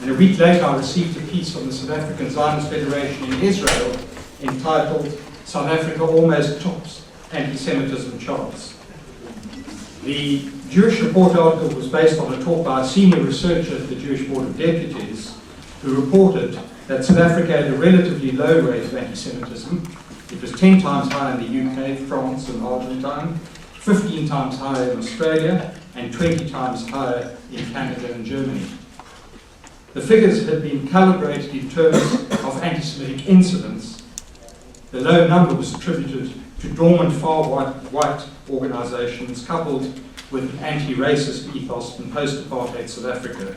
And a week later, I received a piece from the South African Zionist Federation in Israel entitled "South Africa Almost Tops Anti-Semitism Charts." The Jewish Report article was based on a talk by a senior researcher at the Jewish Board of Deputies, who reported that South Africa had a relatively low rate of anti-Semitism. It was 10 times higher in the UK, France and Argentina, 15 times higher in Australia, and 20 times higher in Canada and Germany. The figures had been calibrated in terms of anti-Semitic incidents. The low number was attributed to dormant far-white organisations coupled with an anti-racist ethos in post-apartheid South Africa,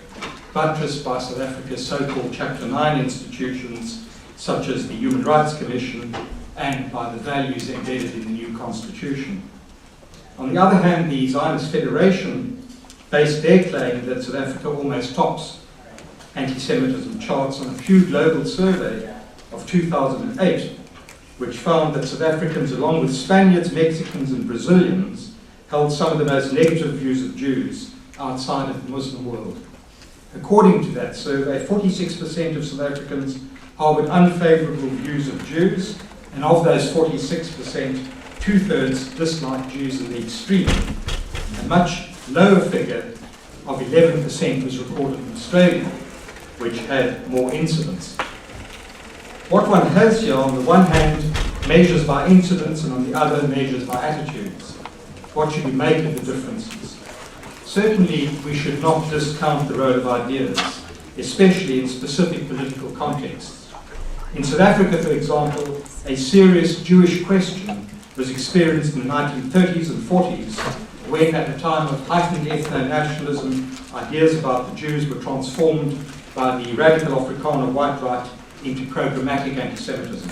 buttressed by South Africa's so-called Chapter 9 institutions such as the Human Rights Commission and by the values embedded in the new constitution. On the other hand, the Zionist Federation based their claim that South Africa almost tops anti-Semitism charts on a Pew Global survey of 2008, which found that South Africans, along with Spaniards, Mexicans and Brazilians, held some of the most negative views of Jews outside of the Muslim world. According to that survey, 46% of South Africans harbored unfavourable views of Jews, and of those 46%, two-thirds disliked Jews in the extreme. A much lower figure of 11% was recorded in Australia, which had more incidents. What one has here, on the one hand, measures by incidents, and on the other, measures by attitudes. What should we make of the differences? Certainly, we should not discount the role of ideas, especially in specific political contexts. In South Africa, for example, a serious Jewish question was experienced in the 1930s and 40s, when, at a time of heightened ethno-nationalism, ideas about the Jews were transformed by the radical Afrikaner white right into programmatic anti-Semitism.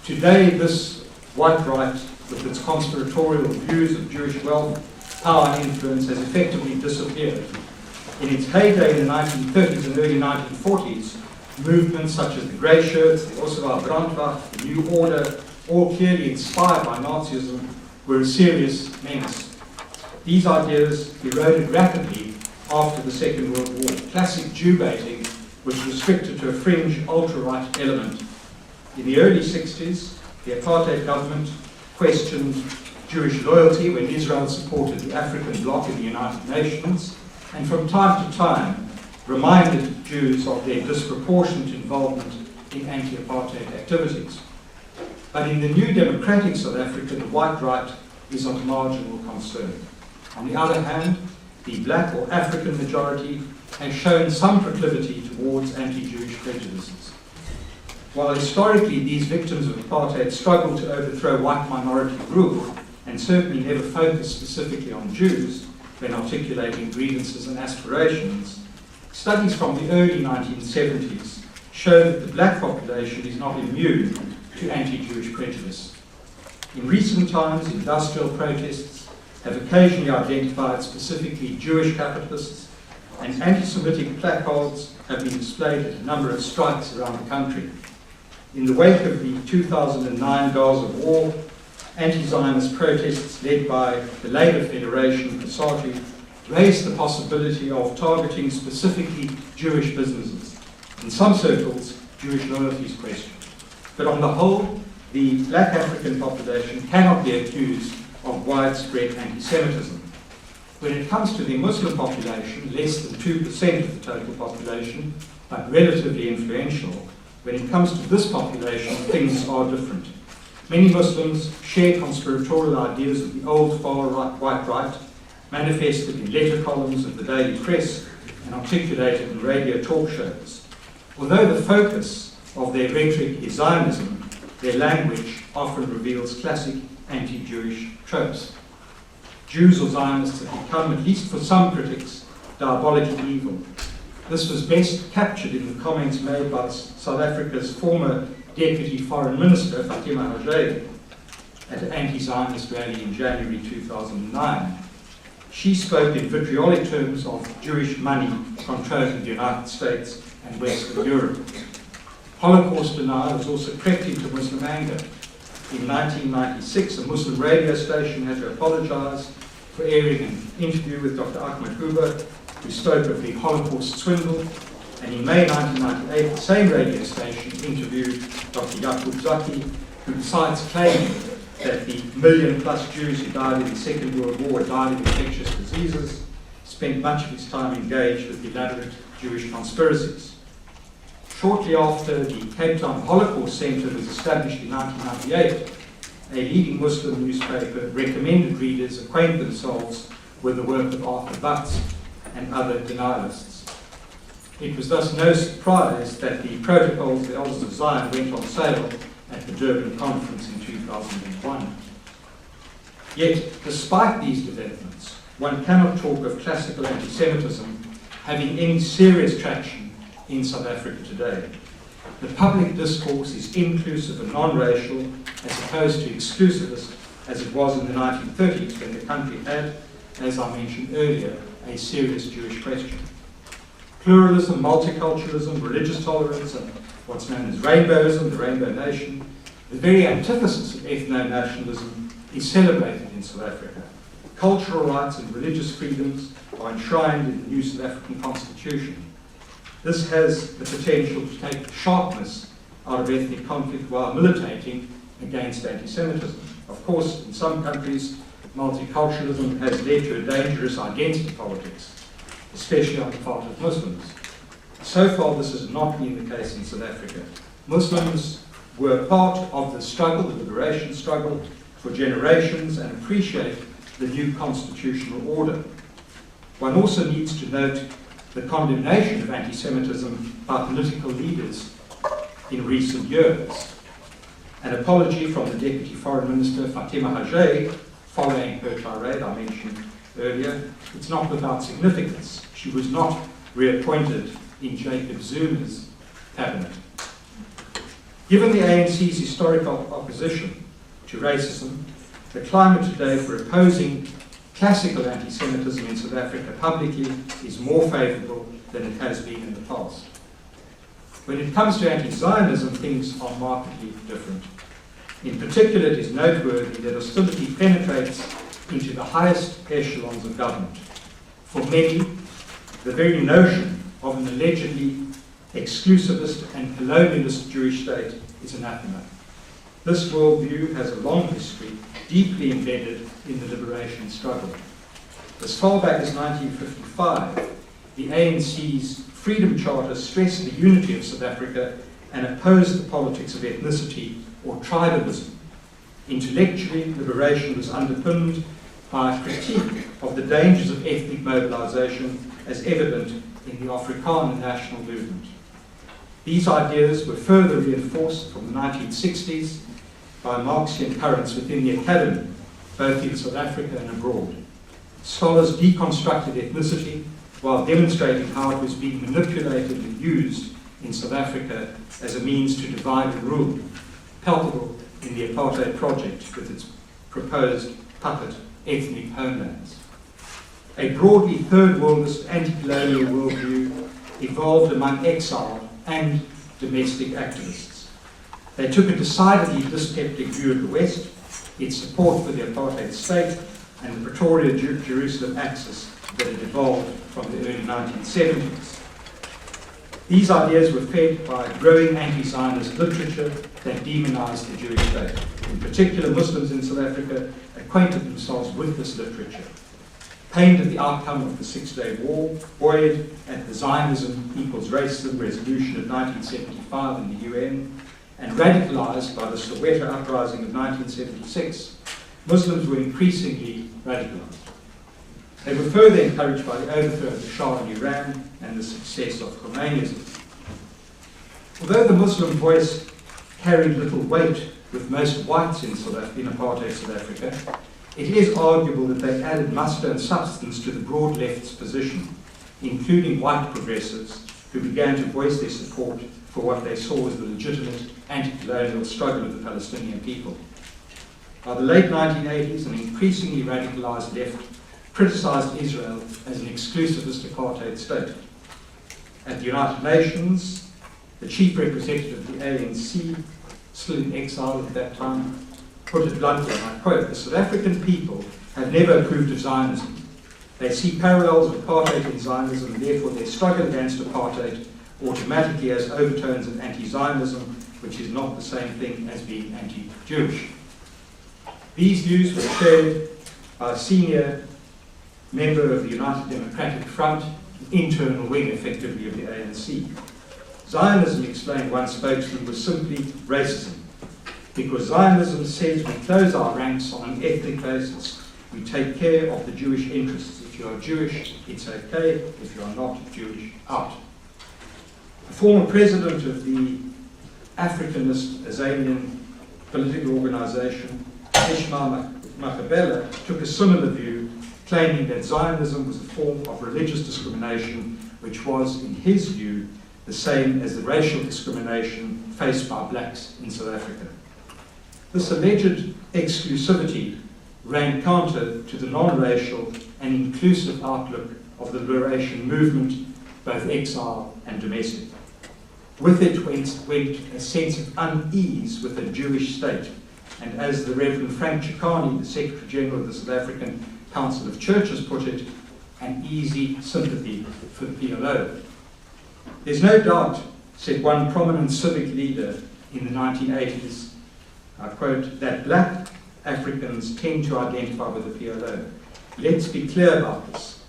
Today, this white right, with its conspiratorial views of Jewish wealth, power and influence, has effectively disappeared. In its heyday in the 1930s and early 1940s, movements such as the Grey Shirts, the Oswald Brandwacht, the New Order, all clearly inspired by Nazism, were a serious menace. These ideas eroded rapidly after the Second World War. Classic Jew baiting was restricted to a fringe ultra-right element. In the early 60s, the apartheid government questioned Jewish loyalty when Israel supported the African bloc in the United Nations, and from time to time reminded Jews of their disproportionate involvement in anti-apartheid activities. But in the new democratic South Africa, the white right is of marginal concern. On the other hand, the black or African majority has shown some proclivity towards anti-Jewish prejudices. While historically these victims of apartheid struggled to overthrow white minority rule, and certainly never focused specifically on Jews when articulating grievances and aspirations, studies from the early 1970s show that the black population is not immune to anti-Jewish prejudice. In recent times, industrial protests have occasionally identified specifically Jewish capitalists, and anti-Semitic placards have been displayed at a number of strikes around the country. In the wake of the 2009 Gaza war, anti-Zionist protests led by the Labour Federation, COSATU, raised the possibility of targeting specifically Jewish businesses. In some circles, Jewish loyalty is questioned. But on the whole, the black African population cannot be accused of widespread anti-Semitism. When it comes to the Muslim population, less than 2% of the total population, but relatively influential, when it comes to this population, things are different. Many Muslims share conspiratorial ideas of the old far-white right, manifested in letter columns of the daily press and articulated in radio talk shows. Although the focus of their rhetoric is Zionism, their language often reveals classic anti-Jewish tropes. Jews or Zionists have become, at least for some critics, diabolically evil. This was best captured in the comments made by South Africa's former Deputy Foreign Minister, Fatima Hajjaj, at an anti-Zionist rally in January 2009. She spoke in vitriolic terms of Jewish money controlling the United States and Western Europe. Holocaust denial was also crept into Muslim anger. In 1996, a Muslim radio station had to apologize for airing an interview with Dr. Ahmed Huber, who spoke of the Holocaust swindle, And in May 1998, the same radio station interviewed Dr. Yakub Zaki, who, besides claiming that the million-plus Jews who died in the Second World War died of infectious diseases, spent much of his time engaged with elaborate Jewish conspiracies. Shortly after the Cape Town Holocaust Center was established in 1998, a leading Muslim newspaper recommended readers acquaint themselves with the work of Arthur Butts and other denialists. It was thus no surprise that the Protocols of the Elders of Zion went on sale at the Durban Conference in 2001. Yet, despite these developments, one cannot talk of classical anti-Semitism having any serious traction in South Africa today. The public discourse is inclusive and non-racial, as opposed to exclusivist as it was in the 1930s, when the country had, as I mentioned earlier, a serious Jewish question. Pluralism, multiculturalism, religious tolerance, and what's known as rainbowism, the Rainbow Nation, the very antithesis of ethno-nationalism, is celebrated in South Africa. Cultural rights and religious freedoms are enshrined in the new South African Constitution. This has the potential to take the sharpness out of ethnic conflict while militating against anti-Semitism. Of course, in some countries, multiculturalism has led to a dangerous identity politics, especially on the part of Muslims. So far, this has not been the case in South Africa. Muslims were part of the struggle, the liberation struggle, for generations and appreciate the new constitutional order. One also needs to note the condemnation of anti-Semitism by political leaders in recent years. An apology from the Deputy Foreign Minister, Fatima Hajj, following her tirade I mentioned earlier. It's not without significance. She was not reappointed in Jacob Zuma's cabinet. Given the ANC's historical opposition to racism, the climate today for opposing classical anti-Semitism in South Africa publicly is more favourable than it has been in the past. When it comes to anti-Zionism, things are markedly different. In particular, it is noteworthy that hostility penetrates into the highest echelons of government. For many, the very notion of an allegedly exclusivist and colonialist Jewish state is anathema. This worldview has a long history, deeply embedded in the liberation struggle. As far back as 1955, the ANC's Freedom Charter stressed the unity of South Africa and opposed the politics of ethnicity or tribalism. Intellectually, liberation was underpinned by a critique of the dangers of ethnic mobilization as evident in the Afrikaner national movement. These ideas were further reinforced from the 1960s by Marxian currents within the academy, both in South Africa and abroad. Scholars deconstructed ethnicity while demonstrating how it was being manipulated and used in South Africa as a means to divide and rule, palpable in the apartheid project with its proposed puppet ethnic homelands. A broadly third worldist anti-colonial worldview evolved among exiled and domestic activists. They took a decidedly dyspeptic view of the West, its support for the apartheid state, and the Pretoria-Jerusalem axis that had evolved from the early 1970s. These ideas were fed by growing anti-Zionist literature that demonized the Jewish state. In particular, Muslims in South Africa acquainted themselves with this literature, pained at the outcome of the Six-Day War, buoyed at the Zionism equals racism resolution of 1975 in the UN, and radicalized by the Soweto uprising of 1976, Muslims were increasingly radicalized. They were further encouraged by the overthrow of the Shah in Iran and the success of Khomeiniism. Although the Muslim voice carried little weight with most whites in apartheid South Africa, it is arguable that they added muster and substance to the broad left's position, including white progressives who began to voice their support for what they saw as the legitimate anti-colonial struggle of the Palestinian people. By the late 1980s, an increasingly radicalized left criticized Israel as an exclusivist apartheid state. At the United Nations, the chief representative of the ANC, still in exile at that time, put it bluntly, and I quote, "The South African people have never approved of Zionism. They see parallels of apartheid in Zionism, and therefore their struggle against apartheid automatically has overtones of anti-Zionism, which is not the same thing as being anti-Jewish. These views were shared by a senior member of the United Democratic Front, internal wing effectively of the ANC. Zionism, explained one spokesman, was simply racism, because Zionism says we close our ranks on an ethnic basis. We take care of the Jewish interests. If you are Jewish, it's okay. If you are not Jewish, out. The former president of the Africanist Azanian political organization, Ishmael Makabela, took a similar view, claiming that Zionism was a form of religious discrimination, which was, in his view, the same as the racial discrimination faced by blacks in South Africa. This alleged exclusivity ran counter to the non-racial and inclusive outlook of the liberation movement, both exile and domestic. With it went a sense of unease with a Jewish state, and as the Reverend Frank Chikani, the Secretary General of the South African Council of Churches, put it, an easy sympathy for the PLO. There's no doubt, said one prominent civic leader in the 1980s, I quote, that black Africans tend to identify with the PLO. Let's be clear about this.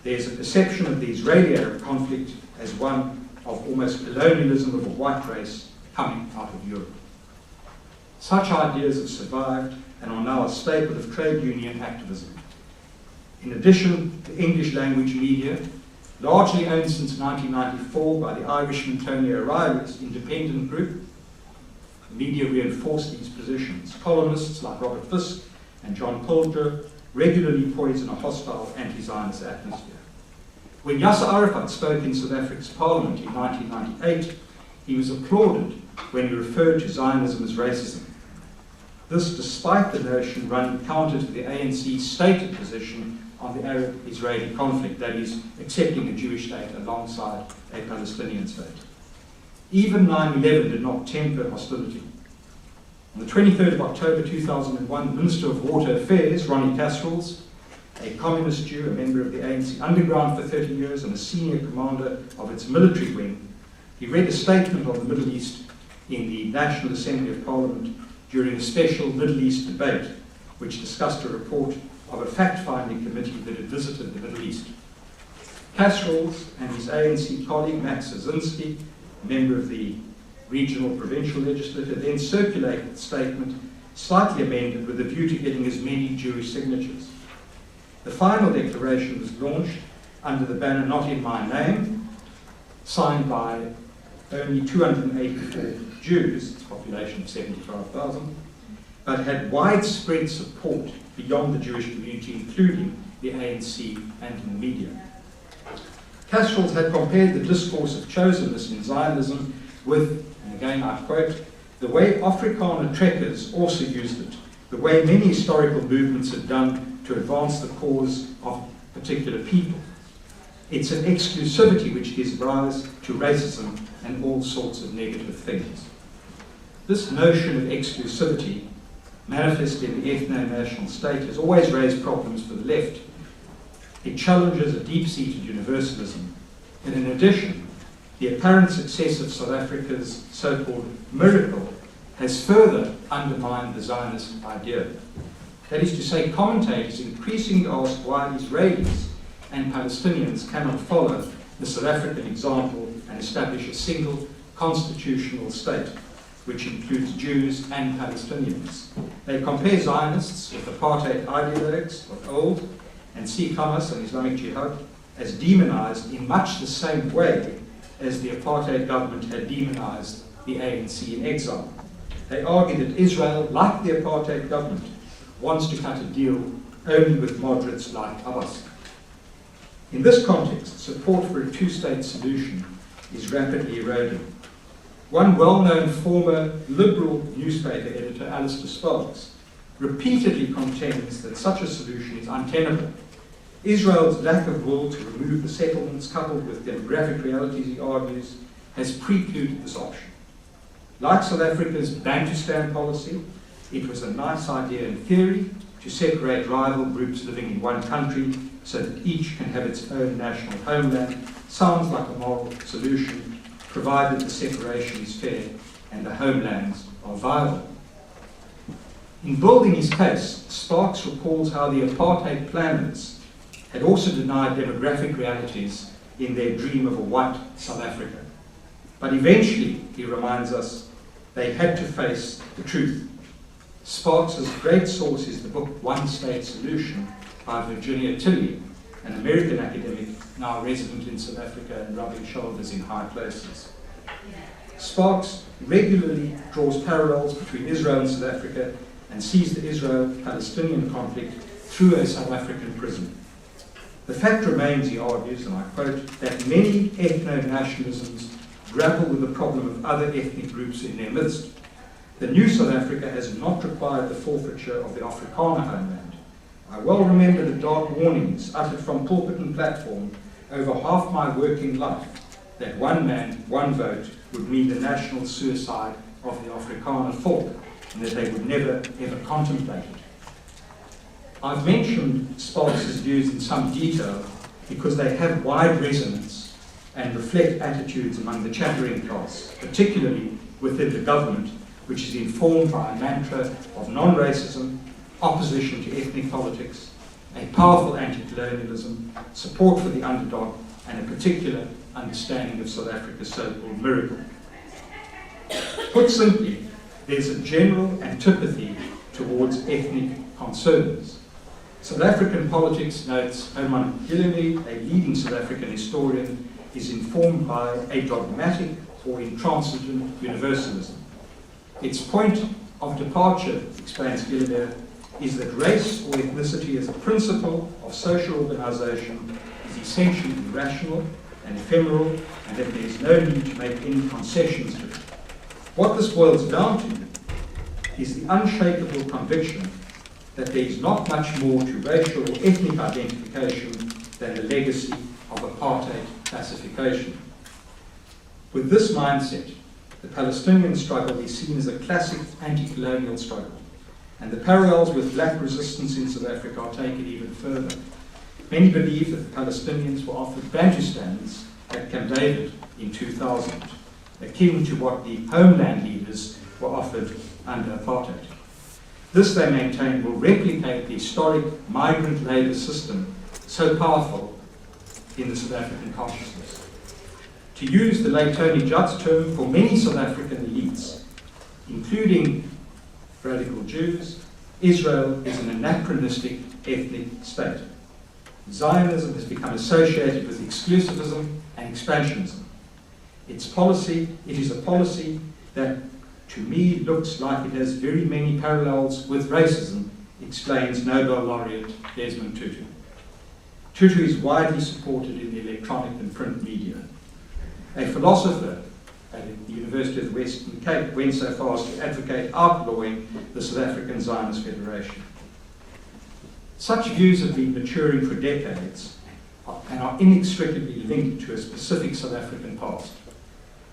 There's a perception of the Israeli-Arab conflict as one of almost colonialism of a white race coming out of Europe. Such ideas have survived and are now a staple of trade union activism. In addition, the English language media, largely owned since 1994 by the Irishman Tony O'Reilly's independent group, the media reinforced these positions. Columnists like Robert Fisk and John Polger regularly poison a hostile anti-Zionist atmosphere. When Yasser Arafat spoke in South Africa's parliament in 1998, he was applauded when he referred to Zionism as racism. This despite the notion running counter to the ANC's stated position on the Arab-Israeli conflict, that is, accepting a Jewish state alongside a Palestinian state. Even 9/11 did not temper hostility. On the 23rd of October 2001, the Minister of Water Affairs, Ronnie Kasrils, a communist Jew, a member of the ANC underground for 30 years and a senior commander of its military wing, he read a statement on the Middle East in the National Assembly of Parliament during a special Middle East debate, which discussed a report of a fact-finding committee that had visited the Middle East. Kasrils and his ANC colleague, Max Szynski, a member of the regional provincial legislature, then circulated the statement, slightly amended with a view to getting as many Jewish signatures. The final declaration was launched under the banner "Not in My Name," signed by only 284 Jews, its population of 75,000, but had widespread support beyond the Jewish community, including the ANC and in the media. Kasrils had compared the discourse of chosenness in Zionism with, and again I quote, the way Afrikaner trekkers also used it, the way many historical movements have done to advance the cause of particular people. It's an exclusivity which gives rise to racism and all sorts of negative things. This notion of exclusivity, manifested in the ethno-national state, has always raised problems for the left. It challenges a deep-seated universalism. And in addition, the apparent success of South Africa's so-called miracle has further undermined the Zionist idea. That is to say, commentators increasingly ask why Israelis and Palestinians cannot follow the South African example and establish a single constitutional state, which includes Jews and Palestinians. They compare Zionists with apartheid ideologues of old and see Hamas and Islamic Jihad as demonized in much the same way as the apartheid government had demonized the ANC in exile. They argue that Israel, like the apartheid government, wants to cut a deal only with moderates like Abbas. In this context, support for a two-state solution is rapidly eroding. One well-known former liberal newspaper editor, Alistair Sparks, repeatedly contends that such a solution is untenable. Israel's lack of will to remove the settlements, coupled with demographic realities, he argues, has precluded this option. Like South Africa's Bantustan policy, it was a nice idea in theory to separate rival groups living in one country so that each can have its own national homeland. Sounds like a moral solution, provided the separation is fair and the homelands are viable. In building his case, Sparks recalls how the apartheid planners had also denied demographic realities in their dream of a white South Africa. But eventually, he reminds us, they had to face the truth. Sparks' great source is the book One State Solution by Virginia Tilley, an American academic now resident in South Africa and rubbing shoulders in high places. Sparks regularly draws parallels between Israel and South Africa and sees the Israel-Palestinian conflict through a South African prism. The fact remains, he argues, and I quote, that many ethno-nationalisms grapple with the problem of other ethnic groups in their midst. The new South Africa has not required the forfeiture of the Afrikaner homeland. I well remember the dark warnings uttered from pulpit and platform over half my working life that one man, one vote would mean the national suicide of the Afrikaner folk, and that they would never ever contemplate it. I've mentioned Sparks' views in some detail because they have wide resonance and reflect attitudes among the chattering class, particularly within the government, which is informed by a mantra of non-racism, opposition to ethnic politics, a powerful anti-colonialism, support for the underdog, and a particular understanding of South Africa's so-called miracle. Put simply, there's a general antipathy towards ethnic concerns. South African politics, notes Herman Gillemy, a leading South African historian, is informed by a dogmatic or intransigent universalism. Its point of departure, explains Gillemy, is that race or ethnicity as a principle of social organization is essentially irrational and ephemeral, and that there is no need to make any concessions to it. What this boils down to is the unshakable conviction that there is not much more to racial or ethnic identification than the legacy of apartheid classification. With this mindset, the Palestinian struggle is seen as a classic anti-colonial struggle, and the parallels with black resistance in South Africa are taken even further. Many believe that the Palestinians were offered Bantustans at Camp David in 2000, akin to what the homeland leaders were offered under apartheid. This, they maintain, will replicate the historic migrant labour system so powerful in the South African consciousness. To use the late Tony Judd's term, for many South African elites, including radical Jews, Israel is an anachronistic ethnic state. Zionism has become associated with exclusivism and expansionism. It is a policy that to me looks like it has very many parallels with racism, explains Nobel laureate Desmond Tutu. Tutu is widely supported in the electronic and print media. A philosopher at the University of the Western Cape went so far as to advocate outlawing the South African Zionist Federation. Such views have been maturing for decades and are inextricably linked to a specific South African past.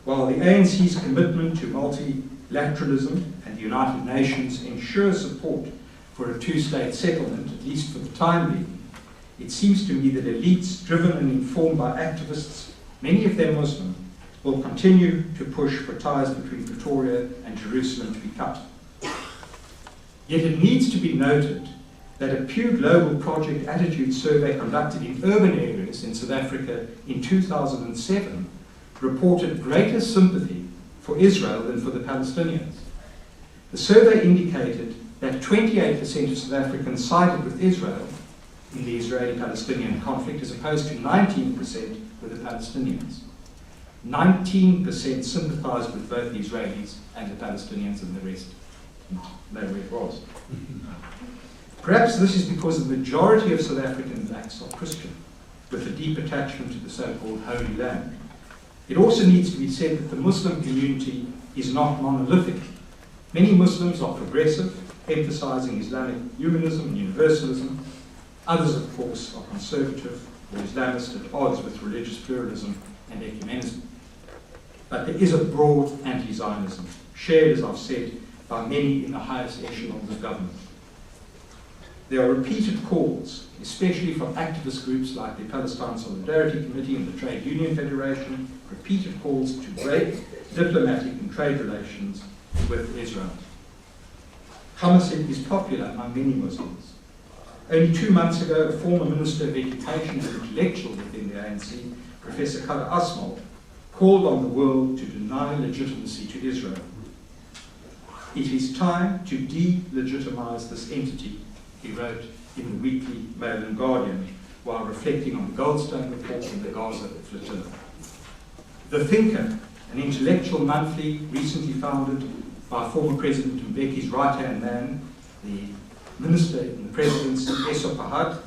While the ANC's commitment to multilateralism and the United Nations ensures support for a two-state settlement, at least for the time being, it seems to me that elites driven and informed by activists, many of them Muslim, will continue to push for ties between Pretoria and Jerusalem to be cut. Yet it needs to be noted that a Pew Global Project Attitude Survey conducted in urban areas in South Africa in 2007 reported greater sympathy for Israel than for the Palestinians. The survey indicated that 28% of South Africans sided with Israel in the Israeli-Palestinian conflict, as opposed to 19% with the Palestinians. 19% sympathized with both the Israelis and the Palestinians, and the rest know where it was. Perhaps this is because the majority of South African blacks are Christian, with a deep attachment to the so-called Holy Land. It also needs to be said that the Muslim community is not monolithic. Many Muslims are progressive, emphasizing Islamic humanism and universalism. Others, of course, are conservative or Islamist at odds with religious pluralism and ecumenism. But there is a broad anti-Zionism, shared, as I've said, by many in the highest echelons of government. There are repeated calls, especially from activist groups like the Palestine Solidarity Committee and the Trade Union Federation, repeated calls to break diplomatic and trade relations with Israel. Hamas is popular among many Muslims. Only 2 months ago, a former Minister of Education and intellectual within the ANC, Professor Kader Asmal, called on the world to deny legitimacy to Israel. It is time to delegitimize this entity, he wrote in the weekly Mail and Guardian, while reflecting on the Goldstone report and the Gaza flotilla. The Thinker, an intellectual monthly recently founded by former President Mbeki's right-hand man, the Minister in the Presidency, Esop Ahad,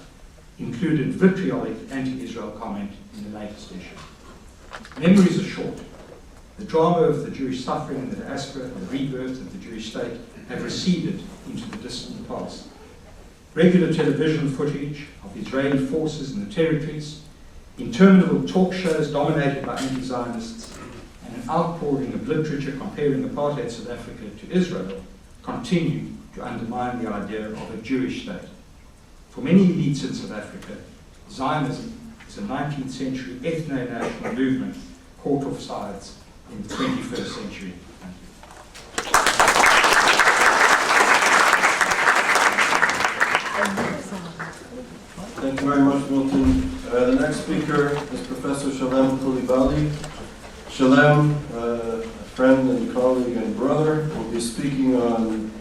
included vitriolic anti-Israel comment in the latest issue. Memories are short. The drama of the Jewish suffering and the diaspora and the rebirth of the Jewish state have receded into the distant past. Regular television footage of Israeli forces in the territories, interminable talk shows dominated by anti-Zionists, and an outpouring of literature comparing apartheid South Africa to Israel continue to undermine the idea of a Jewish state. For many elites in South Africa, Zionism is a 19th century ethno-national movement caught off sides in the 21st century. Thank you very much, Milton. The next speaker is Professor Shalem Coulibaly. Shalem, a friend and colleague and brother, will be speaking on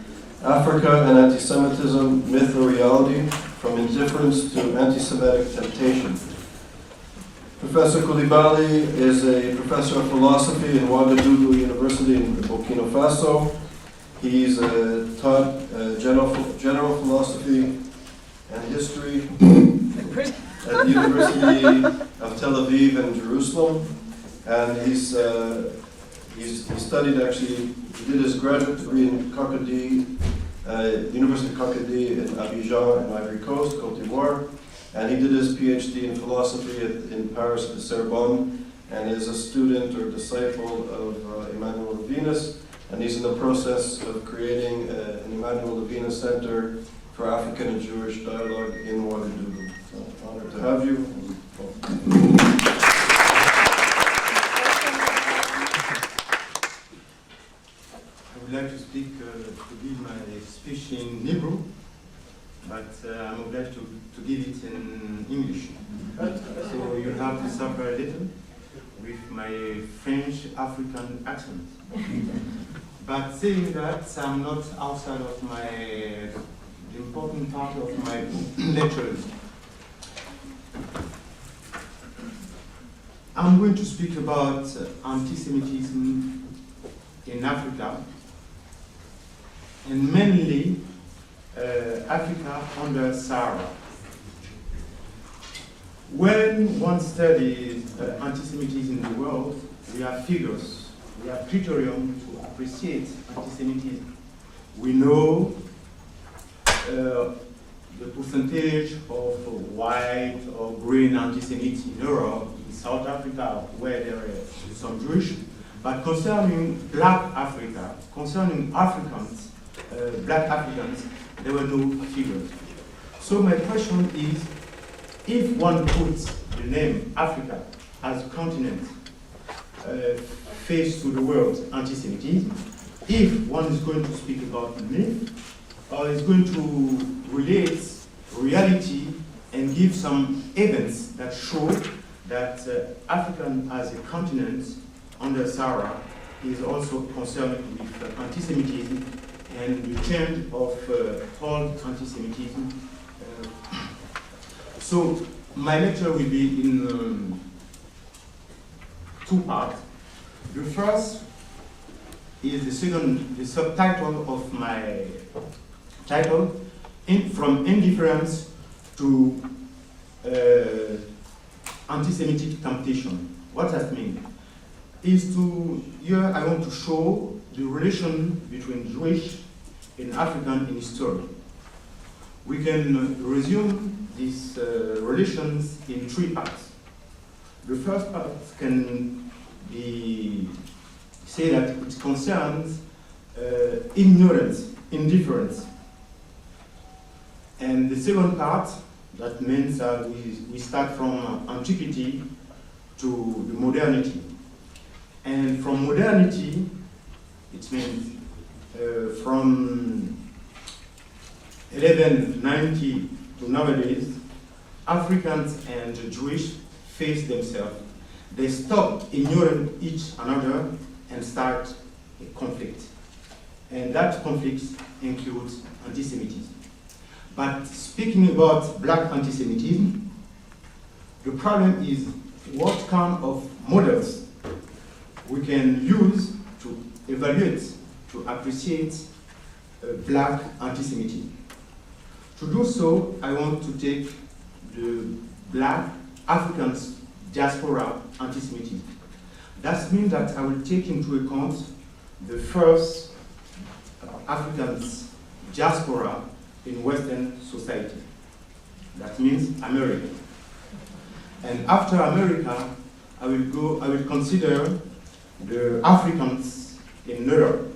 Africa and anti-Semitism, myth or reality, from indifference to anti-Semitic temptation. Professor Coulibaly is a professor of philosophy in Ouagadougou University in Burkina Faso. He's taught general philosophy and history at the University of Tel Aviv and Jerusalem. And he studied, actually, he did his graduate degree in Cocody, University of Cocody in Abidjan in Ivory Coast, Côte d'Ivoire. And he did his PhD in philosophy in Paris at the Sorbonne, and is a student or disciple of Emmanuel Levinas. And he's in the process of creating an Emmanuel Levinas Center for African and Jewish dialogue in Ouagadougou. So, honored to have you. I would like to speak, to give my speech in Hebrew, but I'm obliged to give it in English. So you have to suffer a little with my French African accent. But saying that, I'm not outside of the important part of my lectures. I'm going to speak about anti-Semitism in Africa, and mainly Africa under Sahara. When one studies anti-Semitism in the world, we have figures, we have criterion to appreciate anti-Semitism. We know the percentage of white or green anti-Semites in Europe, in South Africa, where there is some Jewish, but concerning black Africa, concerning Africans, black Africans, there were no figures. So my question is, if one puts the name Africa as a continent face to the world's anti-Semitism, if one is going to speak about myth, or is going to relate reality and give some evidence that show that Africa as a continent under Sahara is also concerned with anti-Semitism and the change of old anti-Semitism. So my lecture will be in 2 parts. The first is the subtitle of my title, From Indifference to Anti-Semitic Temptation. What that means is here I want to show the relation between Jewish and African in history. We can resume these relations in 3 parts. The first part can be say that it concerns ignorance, indifference. And the second part, that means that we start from antiquity to the modernity. And from modernity, it means from 1190 to nowadays, Africans and Jewish face themselves. They stop ignoring each another and start a conflict. And that conflict includes antisemitism. But speaking about black antisemitism, the problem is what kind of models we can use to evaluate, to appreciate black antisemitism. To do so, I want to take the black Africans diaspora antisemitism. That means that I will take into account the first Africans diaspora in Western society. That means America. And after America, I will consider the Africans in Europe.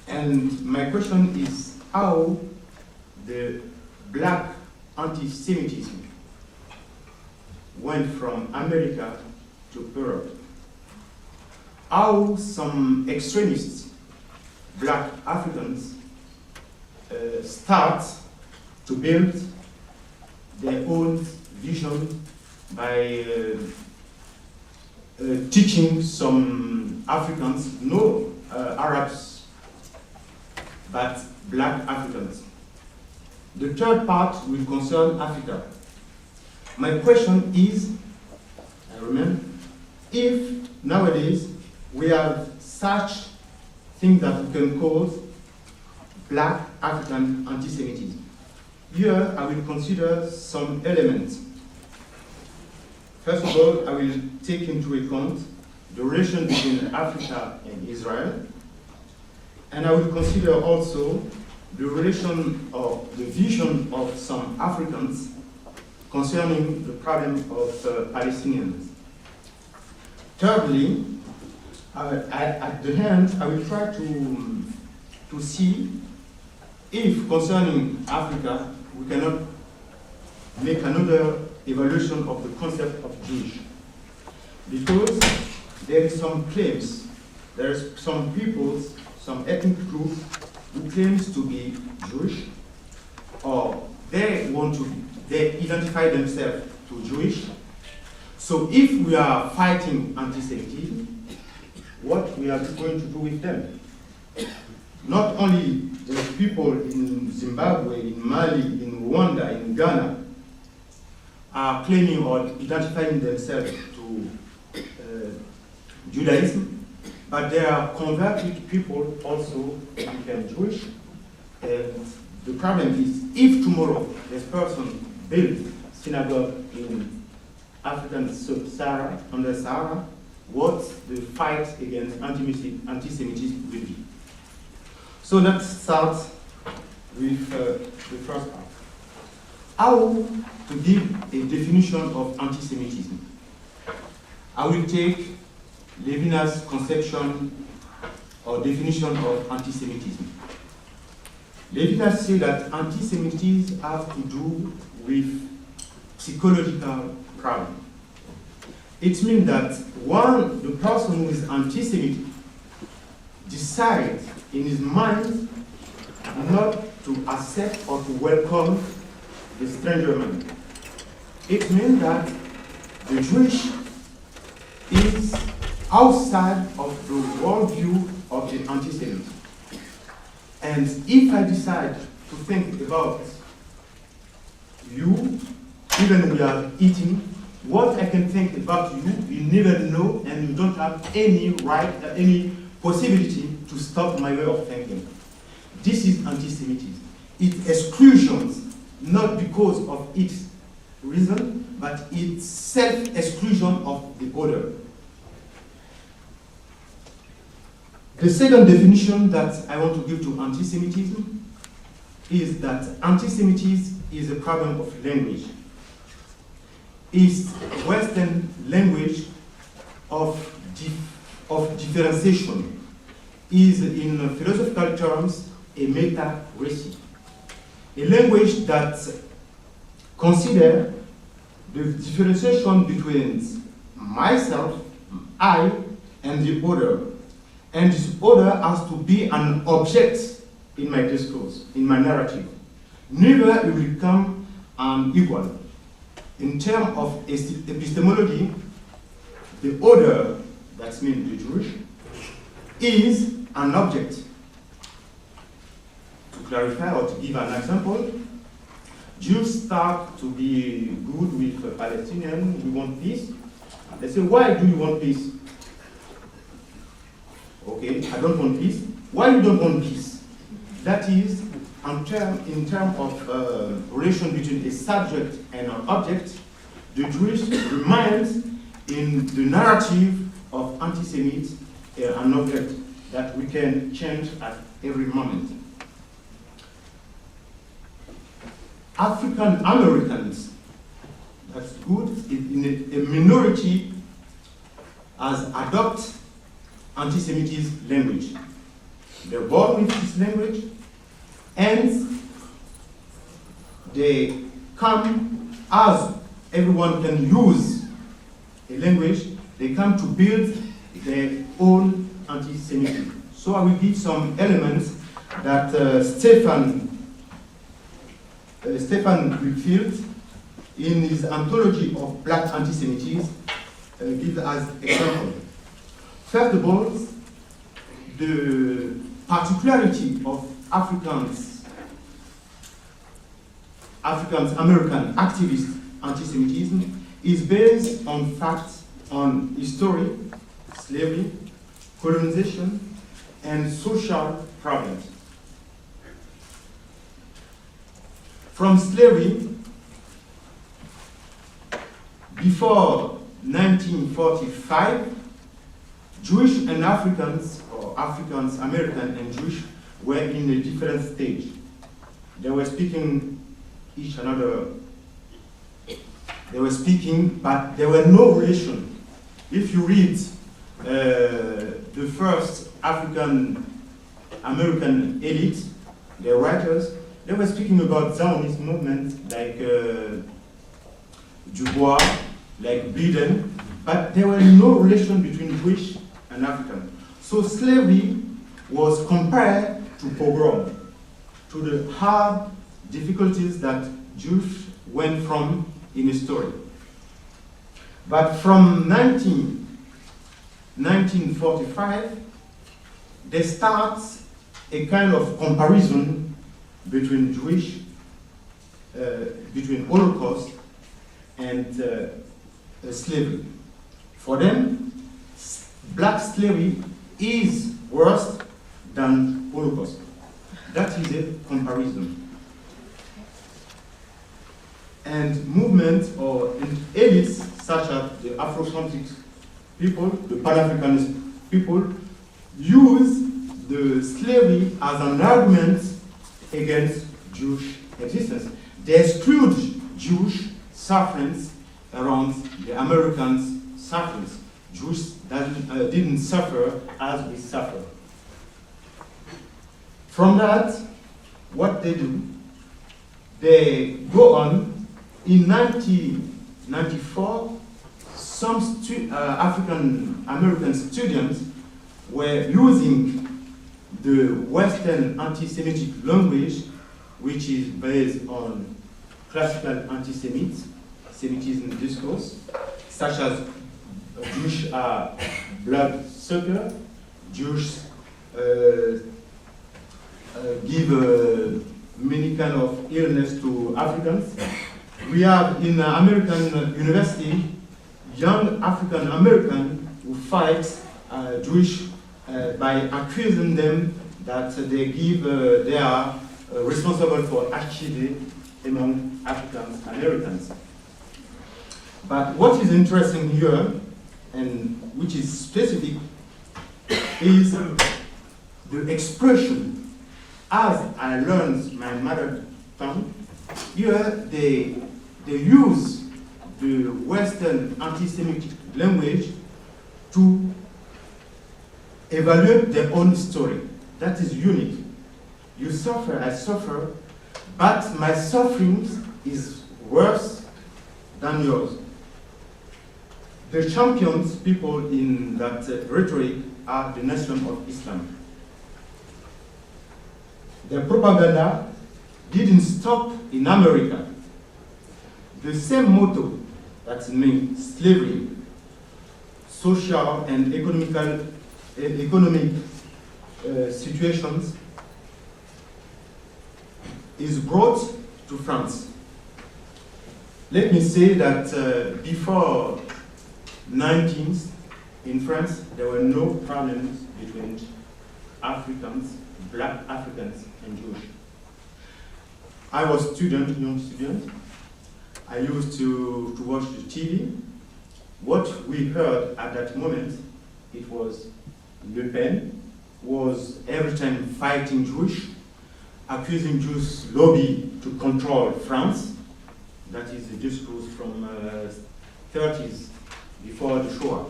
And my question is how the black anti-Semitism went from America to Europe. How some extremists, black Africans, start to build their own vision by teaching some Africans, no Arabs, but black Africans. The third part will concern Africa. My question is, I remember, if nowadays we have such things that we can call black African anti-Semitism. Here I will consider some elements. First of all, I will take into account the relation between Africa and Israel, and I will consider also the relation or the vision of some Africans concerning the problem of Palestinians. Thirdly, at the end, I will try to see if concerning Africa, we cannot make another evaluation of the concept of Jewish. Because there is some claims, there is some peoples, some ethnic groups who claims to be Jewish, or they identify themselves to Jewish. So if we are fighting anti-Semitism, what we are going to do with them? Not only the people in Zimbabwe, in Mali, in Rwanda, in Ghana are claiming or identifying themselves to Judaism, but there are converted people also become Jewish. And the problem is, if tomorrow this person builds synagogue in African Sub-Sahara, under Sahara, what the fight against anti-Semitism will be. So let's start with the first part. How to give a definition of anti-Semitism? I will take Levinas' conception or definition of anti-Semitism. Levinas said that anti-Semitism has to do with psychological problem. It means that the person who is anti-Semitic decides in his mind not to accept or to welcome the stranger man. It means that the Jewish is outside of the worldview of the anti-Semite. And if I decide to think about you, even we are eating, what I can think about you never know, and you don't have any right, any possibility to stop my way of thinking. This is anti-Semitism. It's exclusions, not because of its reason, but it's self-exclusion of the other. The second definition that I want to give to anti-Semitism is that anti-Semitism is a problem of language. It's Western language of differentiation, is in philosophical terms a meta-race. A language that considers the differentiation between myself, I, and the other. And this other has to be an object in my discourse, in my narrative. Neither it will become equal. In terms of epistemology, the other, that means the Jewish, is an object. To clarify or to give an example, Jews start to be good with Palestinians, we want peace. They say, why do you want peace? Okay, I don't want peace. Why you don't want peace? That is, in terms of relation between a subject and an object, the Jewish remains in the narrative of anti-Semites an object that we can change at every moment. African Americans, that's good, in a minority has adopted anti-Semitism language. They're born with this language, and they come, as everyone can use a language, they come to build their own anti-Semitism. So I will give some elements that Stefan Whitfield, in his anthology of black anti-Semitism, gives as example. First of all, the particularity of African-American activist anti-Semitism is based on facts, on history, slavery, colonization, and social problems. From slavery, before 1945, Jewish and Africans, or Africans, American and Jewish, were in a different stage. They were speaking each another. They were speaking, but there were no relation. If you read the first African American elite, the writers, they were speaking about Zionist movement like Dubois, like Biden, but there were no relation between Jewish and African. So slavery was compared to pogrom, to the hard difficulties that Jews went from in history. But from 1945, there starts a kind of comparison between between Holocaust and slavery. For them, black slavery is worse than Holocaust. That is a comparison. And movements or elites such as the Afrocentric people, the Pan-Africanist people, use the slavery as an argument against Jewish existence. They exclude Jewish sufferings around the Americans' sufferings. Jews didn't suffer as we suffer. From that, what they do, they go on. In 1994, some African American students were using the Western anti-Semitic language, which is based on classical anti-Semitism discourse, such as Jewish bloodsucker, Jews give many kind of illness to Africans. We have in American university young African American who fight Jewish by accusing them that they are responsible for HIV among African Americans. But what is interesting here, and which is specific, is the expression. As I learned my mother tongue, here they use the Western anti-Semitic language to evaluate their own story. That is unique. You suffer, I suffer, but my suffering is worse than yours. The champions people in that rhetoric are the nation of Islam. Their propaganda didn't stop in America. The same motto that means slavery, social and economic situations is brought to France. Let me say that before 19th, in France, there were no problems between Africans, black Africans, and Jewish. I was young student. I used to watch the TV. What we heard at that moment, it was Le Pen was every time fighting Jewish, accusing Jews lobby to control France. That is the discourse from 30s, before the Shoah.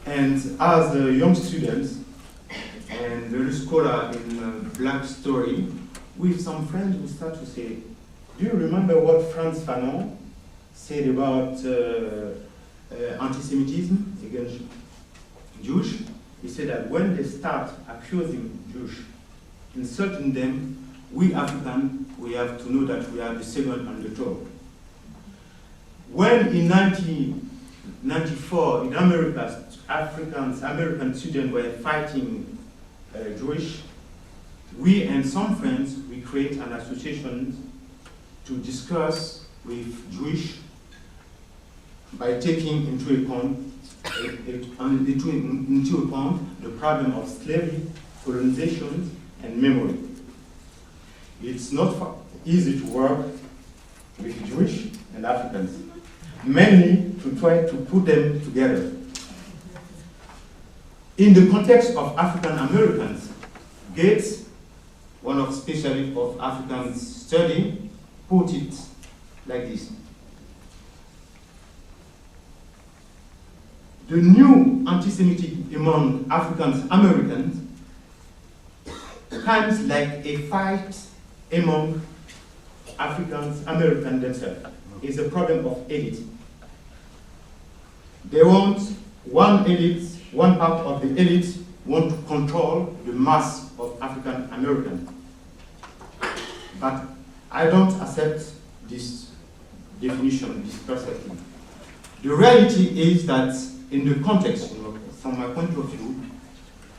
And as a young student and very scholar in black story, with some friends we start to say, do you remember what Frantz Fanon said about anti-Semitism against Jews? He said that when they start accusing Jews, insulting them, we Africans, we have to know that we are the second on the top. When in 1994 in America, American students were fighting Jewish, we and some friends, we create an association to discuss with Jewish by taking into account the problem of slavery, colonization, and memory. It's not easy to work with Jewish and Africans, mainly to try to put them together. In the context of African Americans, Gates, one of specialists of African study, put it like this. The new anti-Semitism among African Americans comes like a fight among African Americans themselves. It's a problem of elite. They want one elite, one part of the elite want to control the mass of African Americans. But I don't accept this definition, this perspective. The reality is that in the context, from my point of view,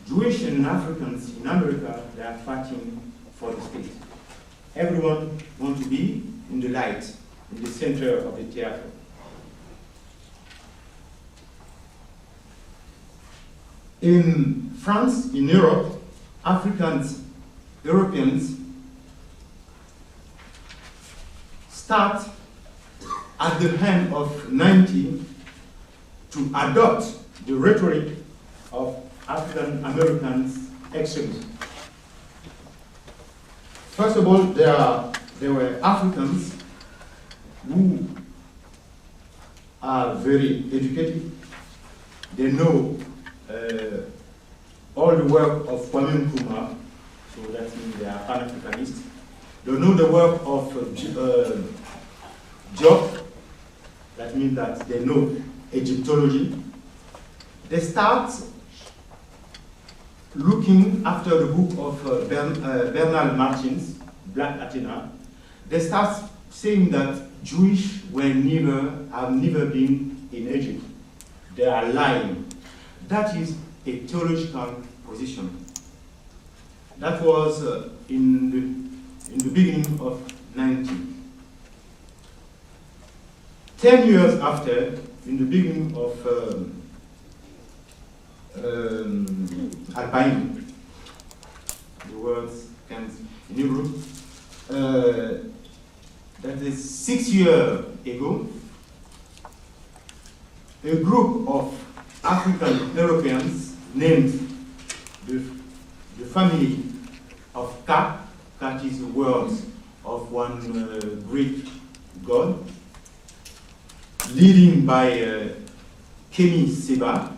Jewish and Africans in America, they are fighting for the state. Everyone wants to be in the light, in the center of the theater. In France, in Europe, Europeans start at the end of 19 to adopt the rhetoric of African Americans extremism. First of all, there were Africans who are very educated. They know all the work of Kwame Nkrumah, so that means they are Pan-Africanists. They know the work of Diop, that means that they know Egyptology. They start looking after the book of Bernard Martins, Black Athena. They start saying that Jewish have never been in Egypt. They are lying. That is a theological position. That was in the beginning of 19. 10 years after, in the beginning of Alpine, the words comes in Hebrew, that is 6 years ago, a group of African Europeans named the family of Kat. Kat is the word of one Greek god, leading by Kemi Seba,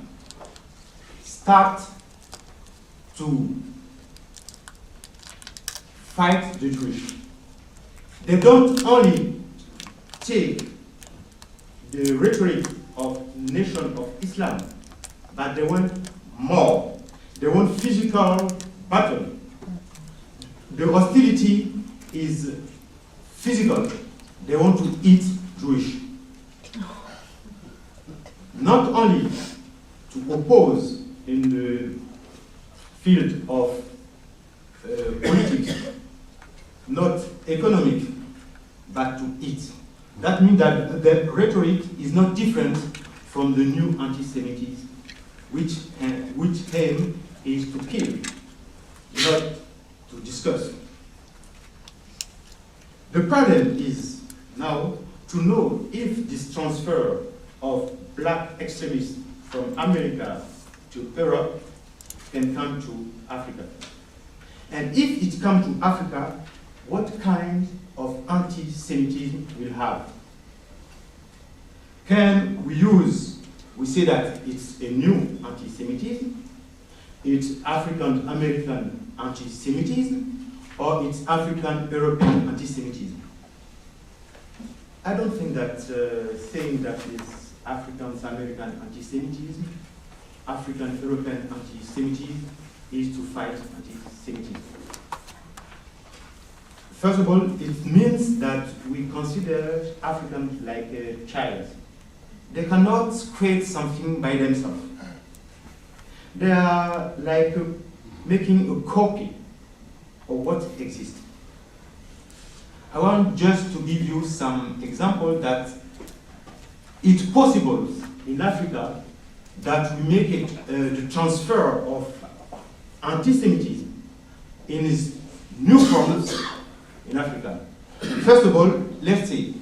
start to fight the Jewish. They don't only take the rhetoric of nation of Islam, but they want more. They want physical battle. The hostility is physical. They want to eat Jewish. Not only to oppose in the field of politics, not economic, but to eat. That means that the rhetoric is not different from the new anti-Semitism, which aim is to kill, not to discuss. The problem is now to know if this transfer of black extremists from America to Europe can come to Africa. And if it comes to Africa, what kind of anti-Semitism will have? Can we say that it's a new anti-Semitism, it's African-American anti-Semitism, or it's African-European anti-Semitism? I don't think that saying that it's African-American anti-Semitism, African-European anti-Semitism is to fight anti-Semitism. First of all, it means that we consider Africans like a child. They cannot create something by themselves. They are like making a copy of what exists. I want just to give you some example that it's possible in Africa that we make it the transfer of anti-Semitism in its new forms in Africa. First of all, let's say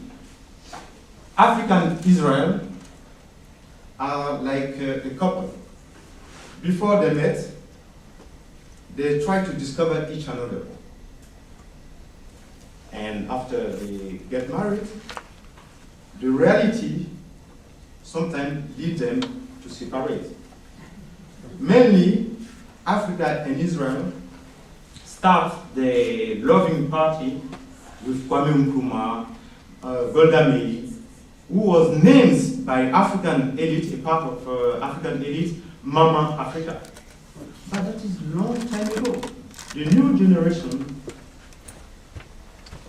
African Israel are like a couple. Before they met, they try to discover each another. And after they get married, the reality sometimes leads them to separate. Mainly, Africa and Israel start the loving party with Kwame Nkrumah, Golda Meir, who was named by African elite, a part of African elite, Mama Africa. But that is a long time ago. The new generation